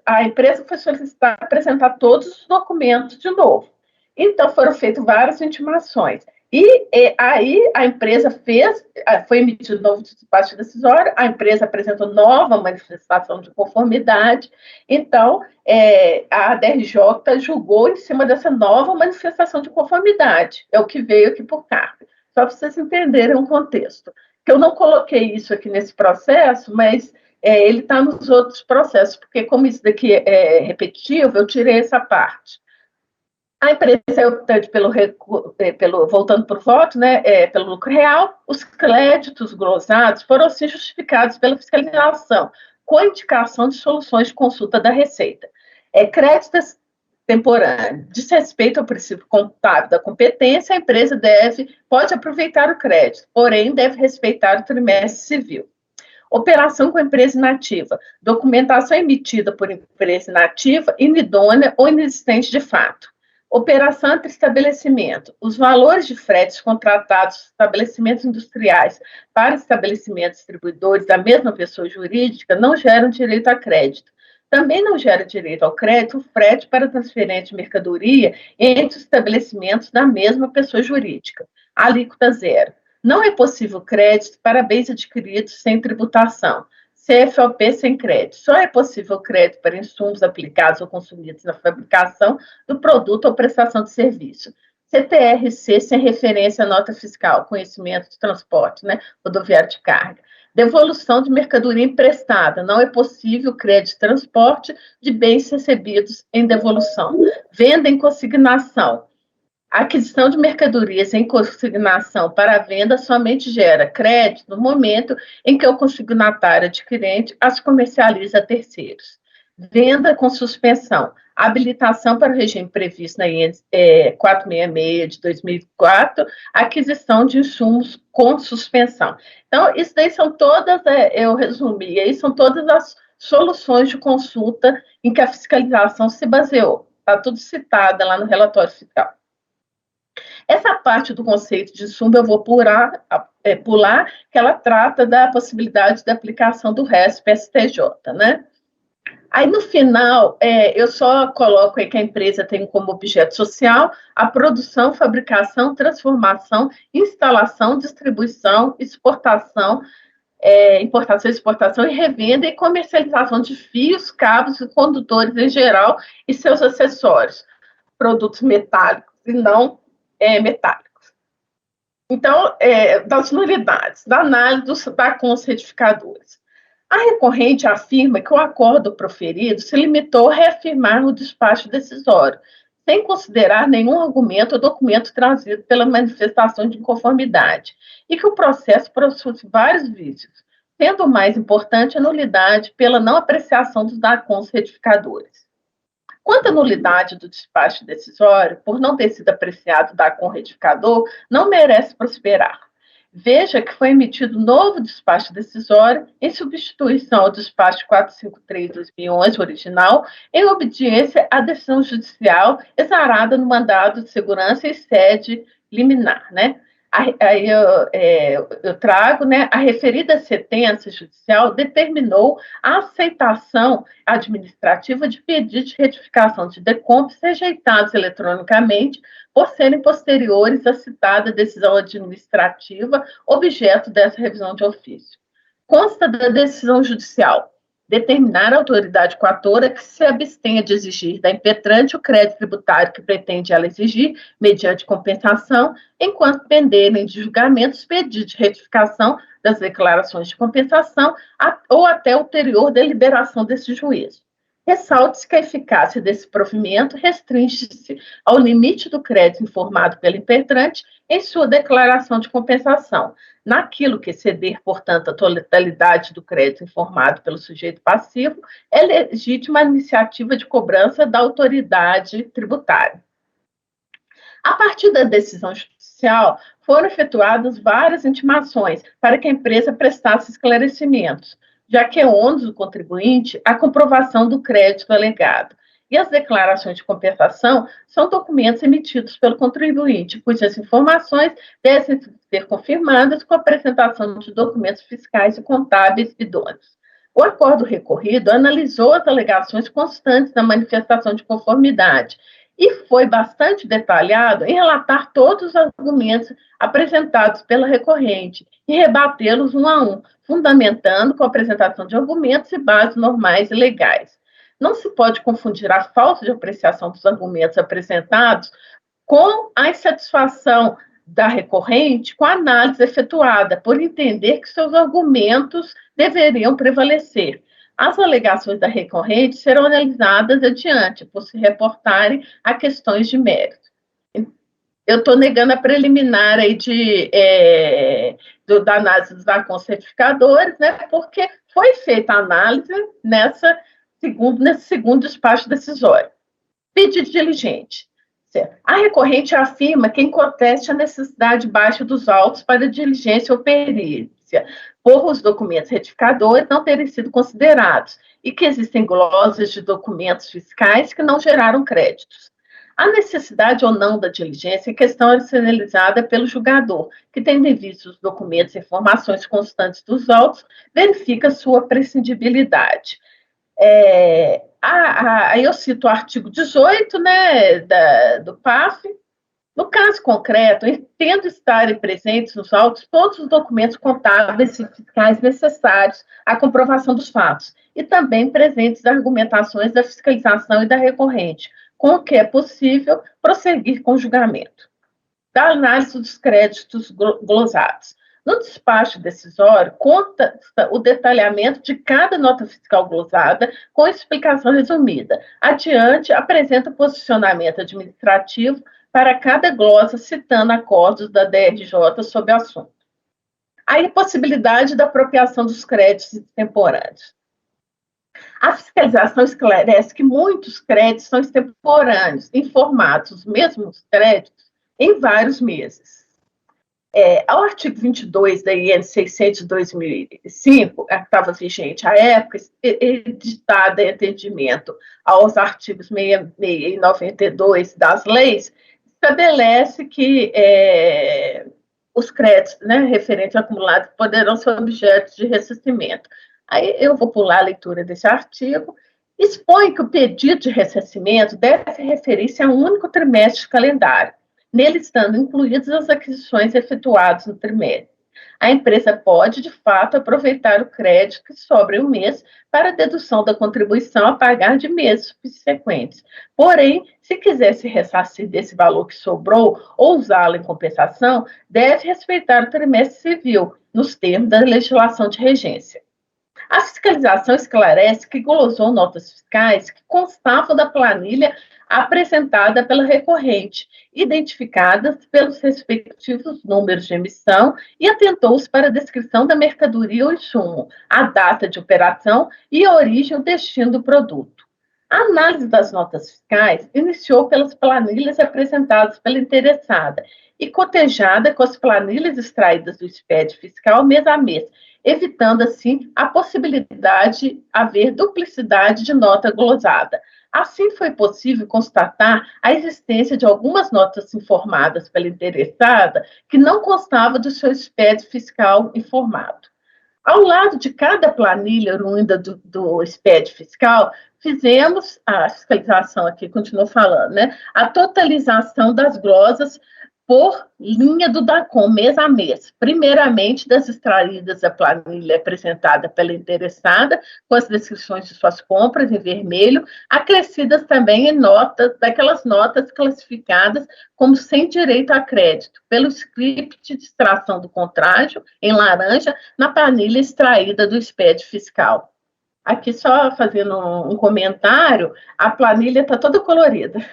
a empresa foi solicitada apresentar todos os documentos de novo. Então, foram feitas várias intimações. E aí a empresa foi emitido novo despacho decisório, a empresa apresentou nova manifestação de conformidade, então a DRJ julgou em cima dessa nova manifestação de conformidade, é o que veio aqui por carta, só para vocês entenderem o contexto. Que eu não coloquei isso aqui nesse processo, mas ele está nos outros processos, porque como isso daqui é repetitivo, eu tirei essa parte. A empresa é optante voltando para o voto, né, pelo lucro real, os créditos glosados foram assim justificados pela fiscalização, com indicação de soluções de consulta da Receita. Créditos temporâneos, diz respeito ao princípio contábil da competência, a empresa pode aproveitar o crédito, porém deve respeitar o trimestre civil. Operação com empresa inativa, documentação emitida por empresa inativa, inidônea ou inexistente de fato. Operação entre estabelecimento. Os valores de fretes contratados por estabelecimentos industriais para estabelecimentos distribuidores da mesma pessoa jurídica não geram direito a crédito. Também não gera direito ao crédito o frete para transferência de mercadoria entre os estabelecimentos da mesma pessoa jurídica. Alíquota zero. Não é possível crédito para bens adquiridos sem tributação. CFOP sem crédito. Só é possível crédito para insumos aplicados ou consumidos na fabricação do produto ou prestação de serviço. CTRC sem referência à nota fiscal, conhecimento de transporte, rodoviário de carga. Devolução de mercadoria emprestada. Não é possível crédito de transporte de bens recebidos em devolução. Venda em consignação. A aquisição de mercadorias em consignação para venda somente gera crédito no momento em que o consignatário adquirente as comercializa a terceiros. Venda com suspensão. Habilitação para o regime previsto na IN 466 de 2004, aquisição de insumos com suspensão. Então, isso daí são todas, eu resumi, aí são todas as soluções de consulta em que a fiscalização se baseou. Está tudo citado lá no relatório fiscal. Essa parte do conceito de insumo eu vou pular, que ela trata da possibilidade da aplicação do RESP-STJ, Aí, no final, eu só coloco aí que a empresa tem como objeto social a produção, fabricação, transformação, instalação, distribuição, exportação, exportação e revenda e comercialização de fios, cabos e condutores em geral e seus acessórios, produtos metálicos e não metálicos. Então, das nulidades, da análise dos DACONs retificadores. A recorrente afirma que o acordo proferido se limitou a reafirmar o despacho decisório, sem considerar nenhum argumento ou documento trazido pela manifestação de inconformidade, e que o processo possui vários vícios, sendo o mais importante a nulidade pela não apreciação dos DACONs retificadores. Quanto à nulidade do despacho decisório, por não ter sido apreciado o DACON retificador, não merece prosperar. Veja que foi emitido novo despacho decisório em substituição ao despacho 453/2011 original, em obediência à decisão judicial exarada no mandado de segurança e sede liminar, Aí eu trago, a referida sentença judicial determinou a aceitação administrativa de pedidos de retificação de DECOMPs rejeitados eletronicamente por serem posteriores à citada decisão administrativa objeto dessa revisão de ofício. Consta da decisão judicial determinar a autoridade coatora que se abstenha de exigir da impetrante o crédito tributário que pretende ela exigir, mediante compensação, enquanto penderem de julgamento os pedidos de retificação das declarações de compensação ou até ulterior deliberação desse juízo. Ressalte-se que a eficácia desse provimento restringe-se ao limite do crédito informado pelo impetrante em sua declaração de compensação, naquilo que exceder, portanto, a totalidade do crédito informado pelo sujeito passivo, é legítima a iniciativa de cobrança da autoridade tributária. A partir da decisão judicial, foram efetuadas várias intimações para que a empresa prestasse esclarecimentos, já que é ônus do contribuinte a comprovação do crédito alegado. E as declarações de compensação são documentos emitidos pelo contribuinte, cujas informações devem ser confirmadas com a apresentação de documentos fiscais e contábeis idôneos. O acordo recorrido analisou as alegações constantes da manifestação de conformidade e foi bastante detalhado em relatar todos os argumentos apresentados pela recorrente e rebatê-los um a um, fundamentando com a apresentação de argumentos e bases normais e legais. Não se pode confundir a falta de apreciação dos argumentos apresentados com a insatisfação da recorrente com a análise efetuada, por entender que seus argumentos deveriam prevalecer. As alegações da recorrente serão analisadas adiante, por se reportarem a questões de mérito. Eu estou negando a preliminar aí da análise dos DACONs certificadores, porque foi feita a análise nesse segundo despacho decisório. Pedido diligente. Certo. A recorrente afirma que inconteste a necessidade baixa dos autos para diligência ou perícia, por os documentos retificadores não terem sido considerados, e que existem glosas de documentos fiscais que não geraram créditos. A necessidade ou não da diligência é questão a ser analisada pelo julgador, que, tendo em vista os documentos e informações constantes dos autos, verifica sua prescindibilidade. Aí eu cito o artigo 18, né, do PAF. No caso concreto, entendo estarem presentes nos autos todos os documentos contábeis e fiscais necessários à comprovação dos fatos, e também presentes argumentações da fiscalização e da recorrente, com o que é possível prosseguir com o julgamento. Da análise dos créditos glosados. No despacho decisório, consta o detalhamento de cada nota fiscal glosada com explicação resumida. Adiante, apresenta o posicionamento administrativo para cada glosa, citando acordos da DRJ sobre o assunto. Aí, a possibilidade da apropriação dos créditos extemporâneos. A fiscalização esclarece que muitos créditos são extemporâneos, informados os mesmos créditos em vários meses. Ao artigo 22 da IN 600 de 2005, que estava vigente à época, editada em atendimento aos artigos 66 e 92 das leis, estabelece que os créditos, né, referentes acumulados poderão ser objeto de ressarcimento. Aí eu vou pular a leitura desse artigo. Expõe que o pedido de ressarcimento deve referir-se a um único trimestre de calendário, nele estando incluídas as aquisições efetuadas no trimestre. A empresa pode, de fato, aproveitar o crédito que sobra em um mês para a dedução da contribuição a pagar de meses subsequentes. Porém, se quiser se ressarcir desse valor que sobrou ou usá-lo em compensação, deve respeitar o trimestre civil, nos termos da legislação de regência. A fiscalização esclarece que glosou notas fiscais que constavam da planilha apresentada pela recorrente, identificadas pelos respectivos números de emissão e atentou-se para a descrição da mercadoria ou insumo, a data de operação e a origem ou destino do produto. A análise das notas fiscais iniciou pelas planilhas apresentadas pela interessada e cotejada com as planilhas extraídas do SPED fiscal mês a mês, evitando, assim, a possibilidade de haver duplicidade de nota glosada. Assim, foi possível constatar a existência de algumas notas informadas pela interessada que não constava do seu SPED fiscal informado. Ao lado de cada planilha oriunda do SPED fiscal, fizemos, a fiscalização aqui continuou falando, né, a totalização das glosas por linha do DACOM, mês a mês. Primeiramente, das extraídas da planilha apresentada pela interessada, com as descrições de suas compras em vermelho, acrescidas também em notas, daquelas notas classificadas como sem direito a crédito, pelo script de extração do contrágio, em laranja, na planilha extraída do SPED fiscal. Aqui, só fazendo um comentário, a planilha está toda colorida.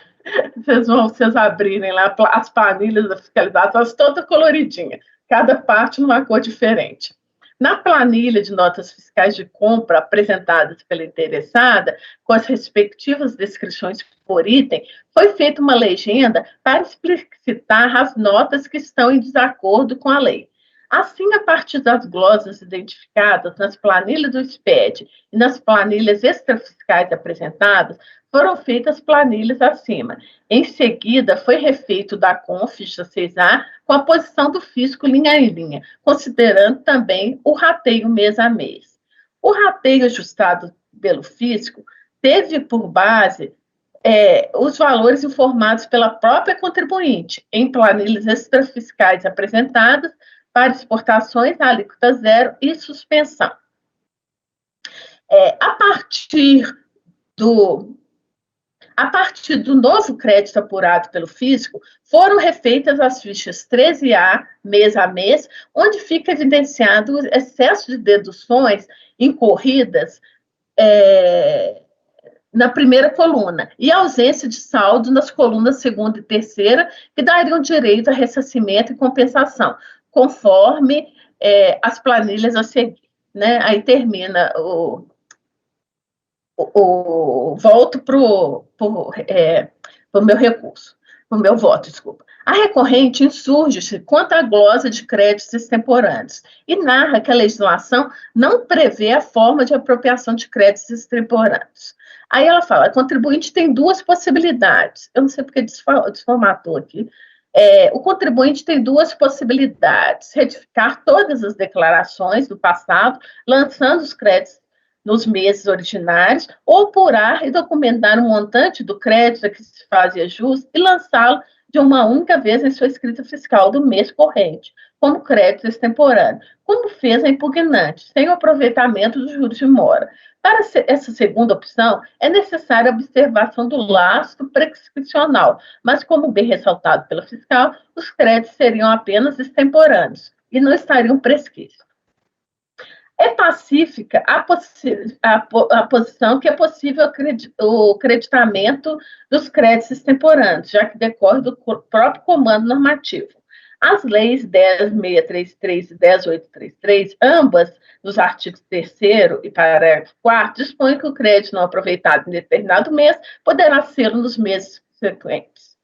Vocês abrirem lá as planilhas da fiscalização, elas todas coloridinhas, cada parte numa cor diferente. Na planilha de notas fiscais de compra apresentadas pela interessada, com as respectivas descrições por item, foi feita uma legenda para explicitar as notas que estão em desacordo com a lei. Assim, a partir das glosas identificadas nas planilhas do SPED e nas planilhas extrafiscais apresentadas, foram feitas planilhas acima. Em seguida, foi refeito o DACOM, ficha 6A, com a posição do fisco linha em linha, considerando também o rateio mês a mês. O rateio ajustado pelo fisco teve por base os valores informados pela própria contribuinte, em planilhas extrafiscais apresentadas para exportações, alíquota zero e suspensão. A partir do novo crédito apurado pelo fisco, foram refeitas as fichas 13A, mês a mês, onde fica evidenciado o excesso de deduções incorridas na primeira coluna e a ausência de saldo nas colunas segunda e terceira, que dariam direito a ressarcimento e compensação, conforme as planilhas a seguir, né? Aí termina volto para o meu recurso, para o meu voto, desculpa. A recorrente insurge-se contra a glosa de créditos extemporâneos e narra que a legislação não prevê a forma de apropriação de créditos extemporâneos. Aí ela fala, a contribuinte tem duas possibilidades. Eu não sei porque desformatou aqui. O contribuinte tem duas possibilidades: retificar todas as declarações do passado, lançando os créditos nos meses originários, ou apurar e documentar um montante do crédito a que se fazia jus e lançá-lo de uma única vez em sua escrita fiscal do mês corrente, como crédito extemporâneo, como fez a impugnante, sem o aproveitamento dos juros de mora. Para essa segunda opção, é necessária a observação do lastro prescricional, mas, como bem ressaltado pela fiscal, os créditos seriam apenas extemporâneos e não estariam prescritos. É pacífica a posição que é possível o creditamento dos créditos extemporâneos, já que decorre do próprio comando normativo. As leis 10.633 e 10.833, ambas nos artigos 3º e parágrafo 4º, dispõem que o crédito não aproveitado em determinado mês poderá ser nos meses subsequentes.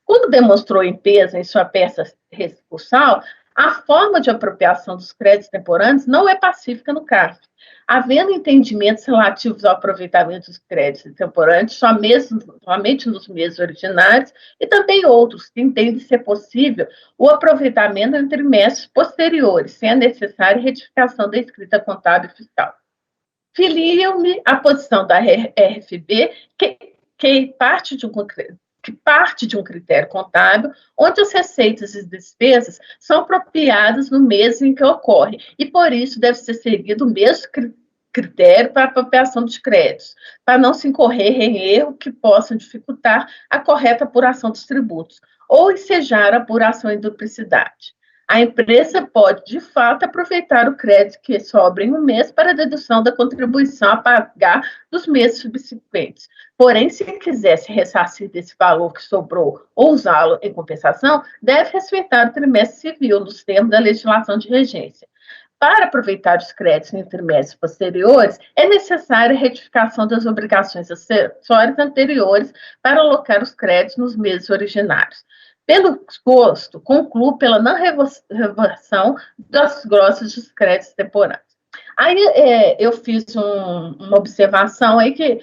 Como demonstrou em peso em sua peça recursal, a forma de apropriação dos créditos temporâneos não é pacífica no CARF, havendo entendimentos relativos ao aproveitamento dos créditos temporâneos somente nos meses originários e também outros que entendem ser possível o aproveitamento em trimestres posteriores, sem a necessária retificação da escrita contábil e fiscal. Filio-me a posição da RFB, que parte de um critério contábil, onde as receitas e despesas são apropriadas no mês em que ocorre, e por isso deve ser seguido o mesmo critério para a apropriação dos créditos, para não se incorrer em erro que possam dificultar a correta apuração dos tributos, ou ensejar a apuração em duplicidade. A empresa pode, de fato, aproveitar o crédito que sobra em um mês para a dedução da contribuição a pagar dos meses subsequentes. Porém, se quiser se ressarcir desse valor que sobrou ou usá-lo em compensação, deve respeitar o trimestre civil nos termos da legislação de regência. Para aproveitar os créditos em trimestres posteriores, é necessária a retificação das obrigações acessórias anteriores para alocar os créditos nos meses originários. Pelo exposto, concluo pela não reversão das grossas dos créditos temporários. Aí eu fiz uma observação aí que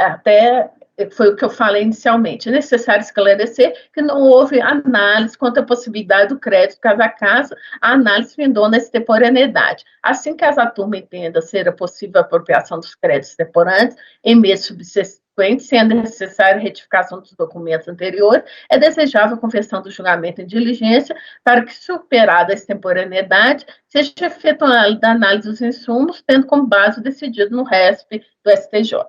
até foi o que eu falei inicialmente. É necessário esclarecer que não houve análise quanto à possibilidade do crédito caso a caso, a análise findou na extemporaneidade. Assim que a turma entenda ser a possível apropriação dos créditos temporâneos em meses subsequentes, sendo necessária a retificação dos documentos anteriores, é desejável a conversão do julgamento em diligência para que, superada a extemporaneidade, seja efetuada a análise dos insumos, tendo como base o decidido no RESP do STJ.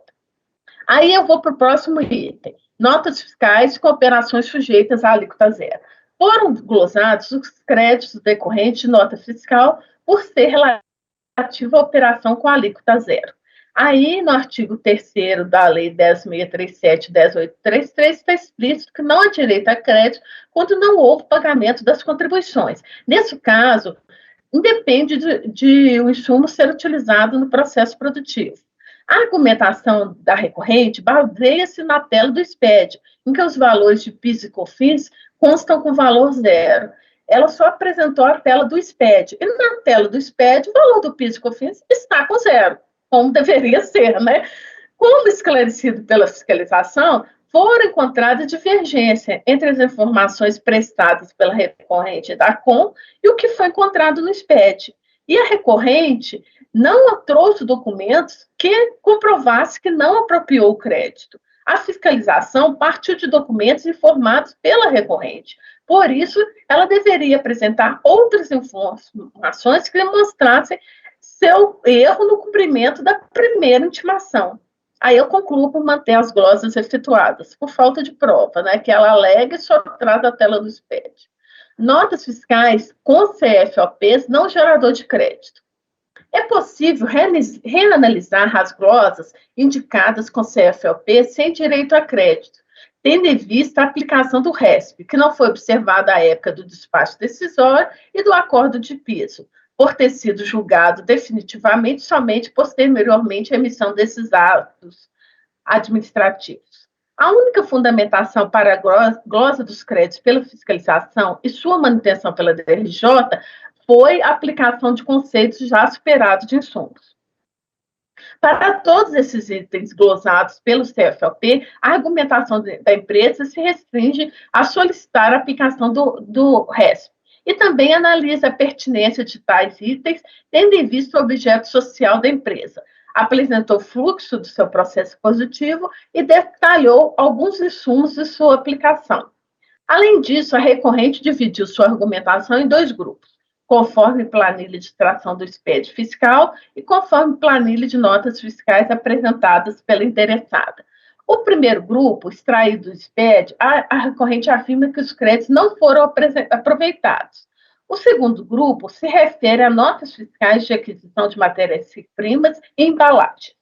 Aí eu vou para o próximo item. Notas fiscais com operações sujeitas à alíquota zero. Foram glosados os créditos decorrentes de nota fiscal por ser relativo à operação com alíquota zero. Aí, no artigo 3º da Lei 10.637 e 10.833, está explícito que não há direito a crédito quando não houve pagamento das contribuições. Nesse caso, independe de o insumo ser utilizado no processo produtivo. A argumentação da recorrente baseia-se na tela do SPED, em que os valores de PIS e COFINS constam com valor zero. Ela só apresentou a tela do SPED, e na tela do SPED, o valor do PIS e COFINS está com zero, como deveria ser, né? Como esclarecido pela fiscalização, foram encontradas divergência entre as informações prestadas pela recorrente da COM e o que foi encontrado no SPED. E a recorrente não trouxe documentos que comprovasse que não apropriou o crédito. A fiscalização partiu de documentos informados pela recorrente. Por isso, ela deveria apresentar outras informações que demonstrassem seu erro no cumprimento da primeira intimação. Aí eu concluo por manter as glosas efetuadas, por falta de prova, né, que ela alega e só traz a tela do SPED. Notas fiscais com CFOPs não gerador de crédito. É possível reanalisar as glosas indicadas com CFOP sem direito a crédito, tendo em vista a aplicação do RESP, que não foi observada à época do despacho decisório e do acordo de piso, por ter sido julgado definitivamente somente posteriormente à emissão desses atos administrativos. A única fundamentação para a glosa dos créditos pela fiscalização e sua manutenção pela DRJ foi a aplicação de conceitos já superados de insumos. Para todos esses itens glosados pelo CFLP, a argumentação da empresa se restringe a solicitar a aplicação do RESP e também analisa a pertinência de tais itens, tendo em vista o objeto social da empresa. Apresentou o fluxo do seu processo positivo e detalhou alguns insumos de sua aplicação. Além disso, a recorrente dividiu sua argumentação em 2 grupos, conforme planilha de tração do SPED fiscal e conforme planilha de notas fiscais apresentadas pela interessada. O primeiro grupo, extraído do SPED, a recorrente afirma que os créditos não foram aproveitados. O segundo grupo se refere a notas fiscais de aquisição de matérias-primas e embalagens.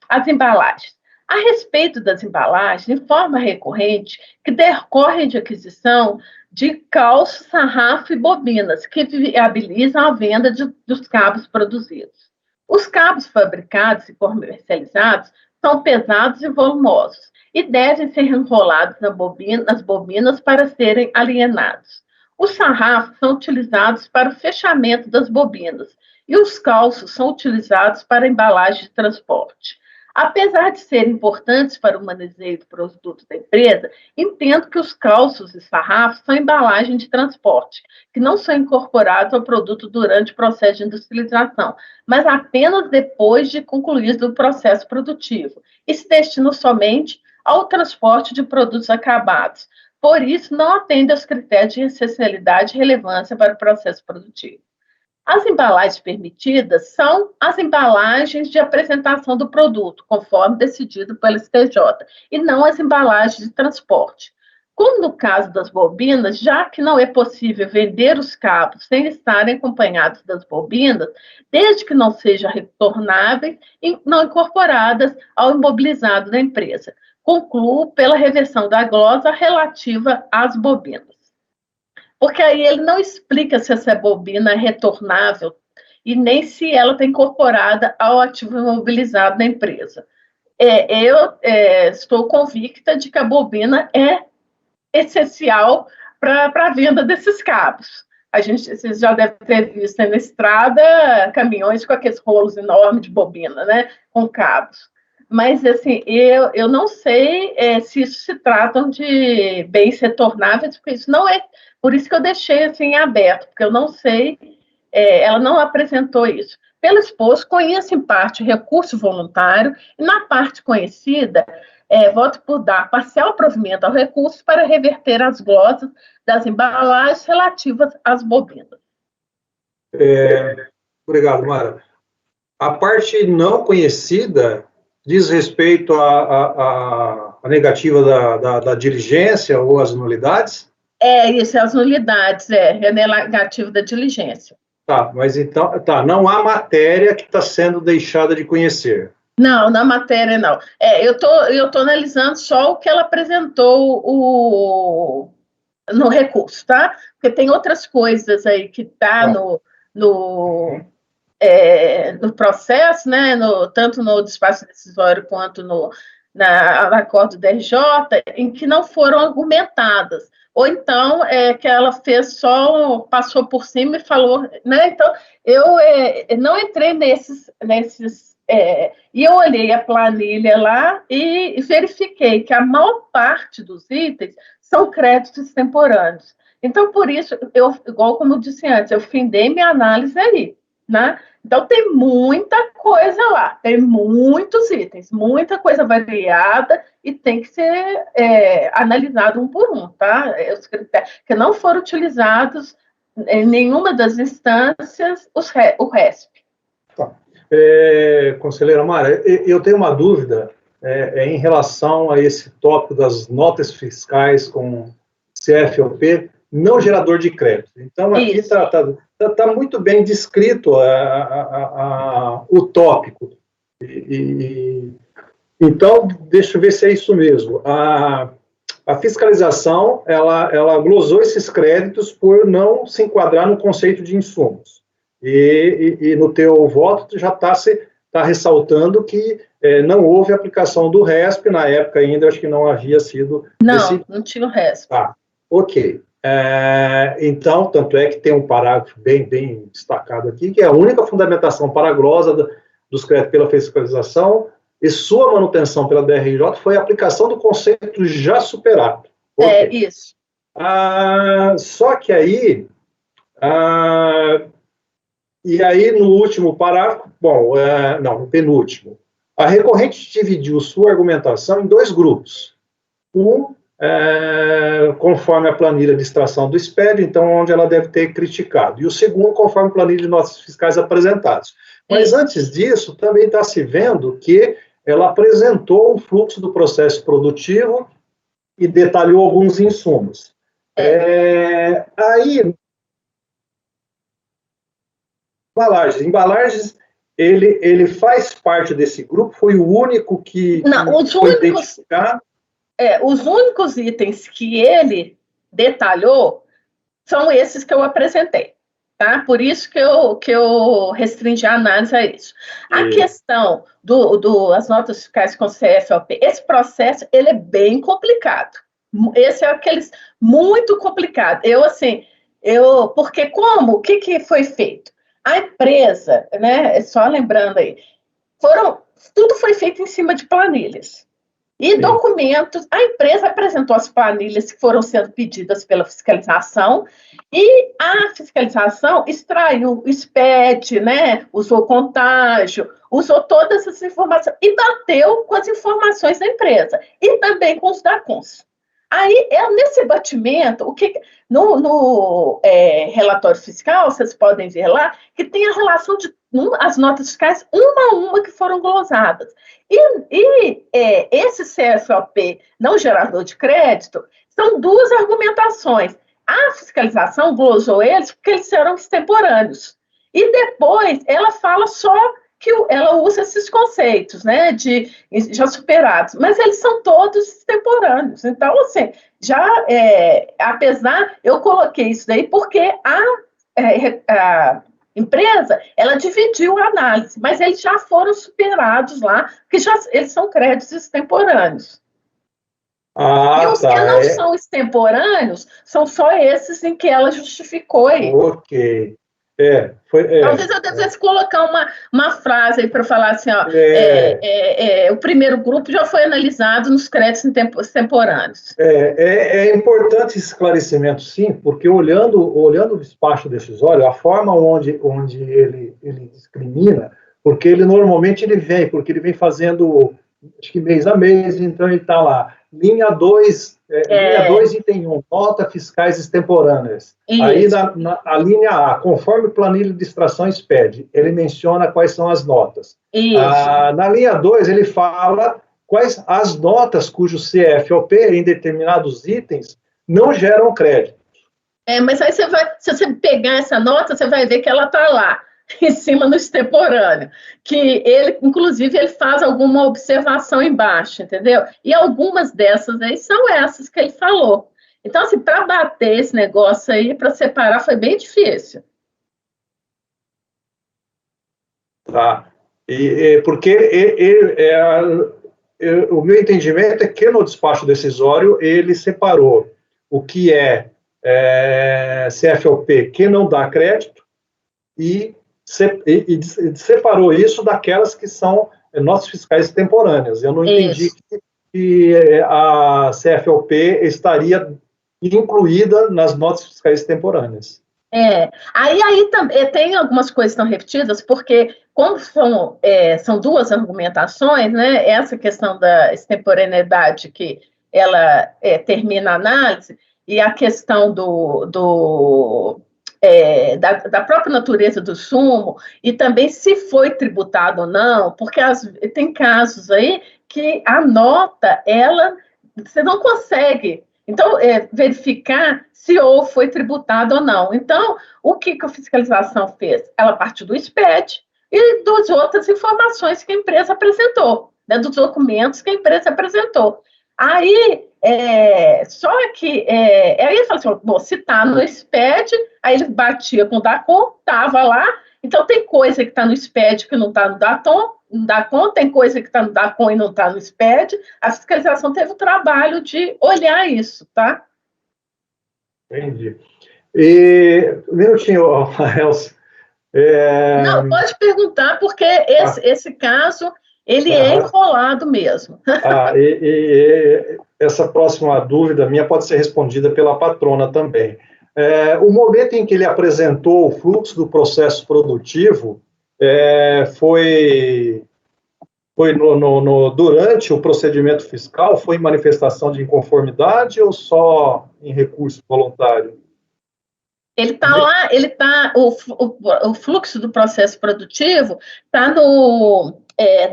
As embalagens. A respeito das embalagens, informa a recorrente que decorrem de aquisição de calço, sarrafo e bobinas, que viabilizam a venda dos cabos produzidos. Os cabos fabricados e comercializados são pesados e volumosos e devem ser enrolados nas bobinas para serem alienados. Os sarrafos são utilizados para o fechamento das bobinas e os calços são utilizados para embalagem de transporte. Apesar de serem importantes para o manuseio do produto da empresa, entendo que os calços e sarrafos são embalagem de transporte, que não são incorporados ao produto durante o processo de industrialização, mas apenas depois de concluído o processo produtivo, e se destinam somente ao transporte de produtos acabados. Por isso, não atende aos critérios de essencialidade e relevância para o processo produtivo. As embalagens permitidas são as embalagens de apresentação do produto, conforme decidido pelo STJ, e não as embalagens de transporte. Como no caso das bobinas, já que não é possível vender os cabos sem estarem acompanhados das bobinas, desde que não sejam retornáveis e não incorporadas ao imobilizado da empresa. Concluo pela reversão da glosa relativa às bobinas. Porque aí ele não explica se essa bobina é retornável e nem se ela está incorporada ao ativo imobilizado da empresa. Eu estou convicta de que a bobina é essencial para a venda desses cabos. Vocês já devem ter visto na estrada caminhões com aqueles rolos enormes de bobina, né, com cabos. Mas, assim, eu não sei se isso se tratam de bens retornáveis, porque isso não é. Por isso que eu deixei assim aberto, porque eu não sei, ela não apresentou isso. Pelo exposto, conheço em parte o recurso voluntário, e na parte conhecida, voto por dar parcial provimento ao recurso para reverter as glosas das embalagens relativas às bobinas. Obrigado, Mara. A parte não conhecida diz respeito à negativa da diligência ou às nulidades? Isso, as nulidades, é negativo da diligência. Tá, mas então, não há matéria que está sendo deixada de conhecer. Não, na matéria não. Eu tô analisando só o que ela apresentou no recurso, tá? Porque tem outras coisas aí que tá no processo, né? Tanto no despacho decisório quanto no acordo do DRJ, em que não foram argumentadas. Ou então, que ela fez passou por cima e falou, né? Então, eu não entrei nesses e eu olhei a planilha lá e verifiquei que a maior parte dos itens são créditos extemporâneos. Então, por isso, igual como eu disse antes, eu findei minha análise aí, né? Então, tem muita coisa lá, tem muitos itens, muita coisa variada e tem que ser analisado um por um, tá? Os critérios que não foram utilizados em nenhuma das instâncias, o RESP. Tá. Conselheira Mara, eu tenho uma dúvida em relação a esse tópico das notas fiscais com CFLP não gerador de crédito. Então, aqui está muito bem descrito o tópico. Então, deixa eu ver se é isso mesmo. A fiscalização, ela glosou esses créditos por não se enquadrar no conceito de insumos. E no teu voto, tu já está ressaltando que não houve aplicação do RESP, na época ainda, acho que não havia sido... Não tinha o RESP. Tá, ok. Então, tanto é que tem um parágrafo bem destacado aqui, que é a única fundamentação para a glosa dos créditos pela fiscalização e sua manutenção pela DRJ foi a aplicação do conceito já superado. Isso. Só que aí, e aí no último parágrafo, no penúltimo, a recorrente dividiu sua argumentação em 2 grupos. Conforme a planilha de extração do SPED, então, onde ela deve ter criticado. E o segundo, conforme a planilha de notas fiscais apresentadas. Mas antes disso, também está se vendo que ela apresentou um fluxo do processo produtivo e detalhou alguns insumos. Aí, embalagens, ele faz parte desse grupo, foi o único que foi identificado. Os únicos itens que ele detalhou são esses que eu apresentei, tá? Por isso que eu restringi a análise a isso. A questão das notas fiscais com CFOP, esse processo, ele é bem complicado. Esse é aqueles muito complicado. Porque o que foi feito? A empresa, né, só lembrando aí, tudo foi feito em cima de planilhas. E documentos, a empresa apresentou as planilhas que foram sendo pedidas pela fiscalização e a fiscalização extraiu o SPED, né, usou contágio, usou todas essas informações e bateu com as informações da empresa e também com os DACONs. Aí, nesse batimento, no relatório fiscal, vocês podem ver lá, que tem a relação de as notas fiscais, uma a uma, que foram glosadas. Esse CFOP não gerador de crédito, são 2 argumentações. A fiscalização glosou eles porque eles eram extemporâneos. E depois, ela fala só que ela usa esses conceitos, né, já superados, mas eles são todos extemporâneos. Então, assim, eu coloquei isso daí porque a empresa, ela dividiu a análise, mas eles já foram superados lá, porque eles são créditos extemporâneos. E os que não são extemporâneos, são só esses em que ela justificou aí. Ok. Talvez eu devesse colocar uma frase aí para falar assim, o primeiro grupo já foi analisado nos créditos extemporâneos. É importante esse esclarecimento, sim, porque olhando o despacho decisório, a forma onde ele discrimina, porque ele normalmente porque ele vem fazendo, acho que mês a mês, então ele está lá, linha 2, item 1, nota fiscais extemporâneas. Isso. Aí, a linha A, conforme planilha de extração SPED, ele menciona quais são as notas. Isso. Na linha 2, ele fala quais as notas cujo CFOP em determinados itens não geram crédito. Mas aí se você pegar essa nota, você vai ver que ela está lá, em cima no extemporâneo, que inclusive, ele faz alguma observação embaixo, entendeu? E algumas dessas aí são essas que ele falou. Então, assim, para bater esse negócio aí, para separar, foi bem difícil. Tá. Porque o meu entendimento é que no despacho decisório ele separou o que é CFOP que não dá crédito e separou isso daquelas que são notas fiscais extemporâneas. Eu não entendi que a CFOP estaria incluída nas notas fiscais extemporâneas. Aí também tem algumas coisas que estão repetidas, porque como são 2 argumentações, né, essa questão da extemporaneidade que ela termina a análise, e a questão da própria natureza do sumo, e também se foi tributado ou não, porque tem casos aí que a nota, você não consegue, então, verificar se foi tributado ou não. Então, o que a fiscalização fez? Ela partiu do SPED e das outras informações que a empresa apresentou, né, dos documentos que a empresa apresentou. Aí, só que, aí ele falou assim, bom, se está no SPED, aí ele batia com o DACON, estava lá, então tem coisa que está no SPED que não está no DACON, tem coisa que está no DACON e não está no SPED, a fiscalização teve o trabalho de olhar isso, tá? Entendi. E, um minutinho, Elcio, Não, pode perguntar, porque esse caso, ele é enrolado mesmo. Essa próxima dúvida minha pode ser respondida pela patrona também. O momento em que ele apresentou o fluxo do processo produtivo foi durante o procedimento fiscal, foi em manifestação de inconformidade ou só em recurso voluntário? Ele está lá, o fluxo do processo produtivo está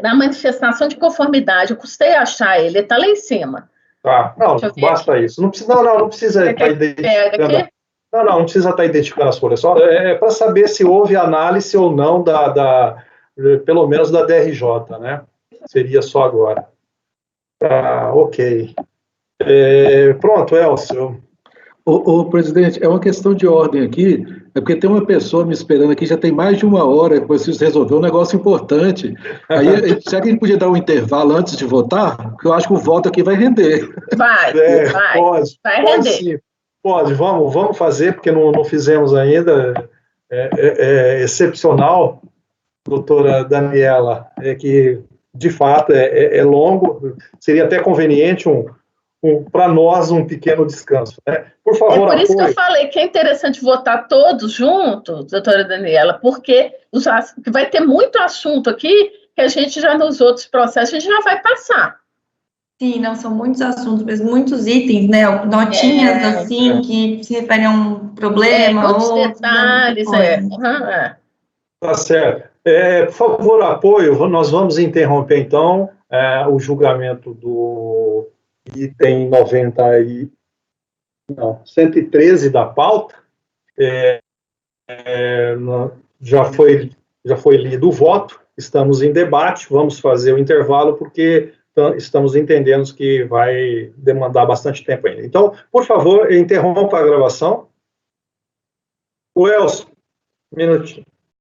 na manifestação de conformidade. Eu custei achar ele está lá em cima. Tá, não, basta isso. Não precisa estar identificando. Não precisa estar identificando as folhas. Só para saber se houve análise ou não pelo menos da DRJ, né? Seria só agora. Ok. Pronto, Elcio. Ô, presidente, é uma questão de ordem aqui, porque tem uma pessoa me esperando aqui, já tem mais de 1 hora, eu preciso resolver um negócio importante. Aí, será que a gente podia dar um intervalo antes de votar? Porque eu acho que o voto aqui vai render. Vai render. Sim, pode, vamos fazer, porque não fizemos ainda. Excepcional, doutora Daniela, que, de fato, é longo, seria até conveniente para nós um pequeno descanso, né? Por favor, por isso que eu falei que é interessante votar todos juntos, doutora Daniela, porque vai ter muito assunto aqui que a gente já nos outros processos a gente já vai passar. Sim, não, são muitos assuntos, mas muitos itens, né? Notinhas assim que se referem a um problema. Muitos detalhes, Tá certo. Por favor, apoio, nós vamos interromper então o julgamento do item 113 da pauta. Já foi lido o voto, estamos em debate, vamos fazer o intervalo, porque estamos entendendo que vai demandar bastante tempo ainda. Então, por favor, interrompa a gravação. O Elcio, um minutinho.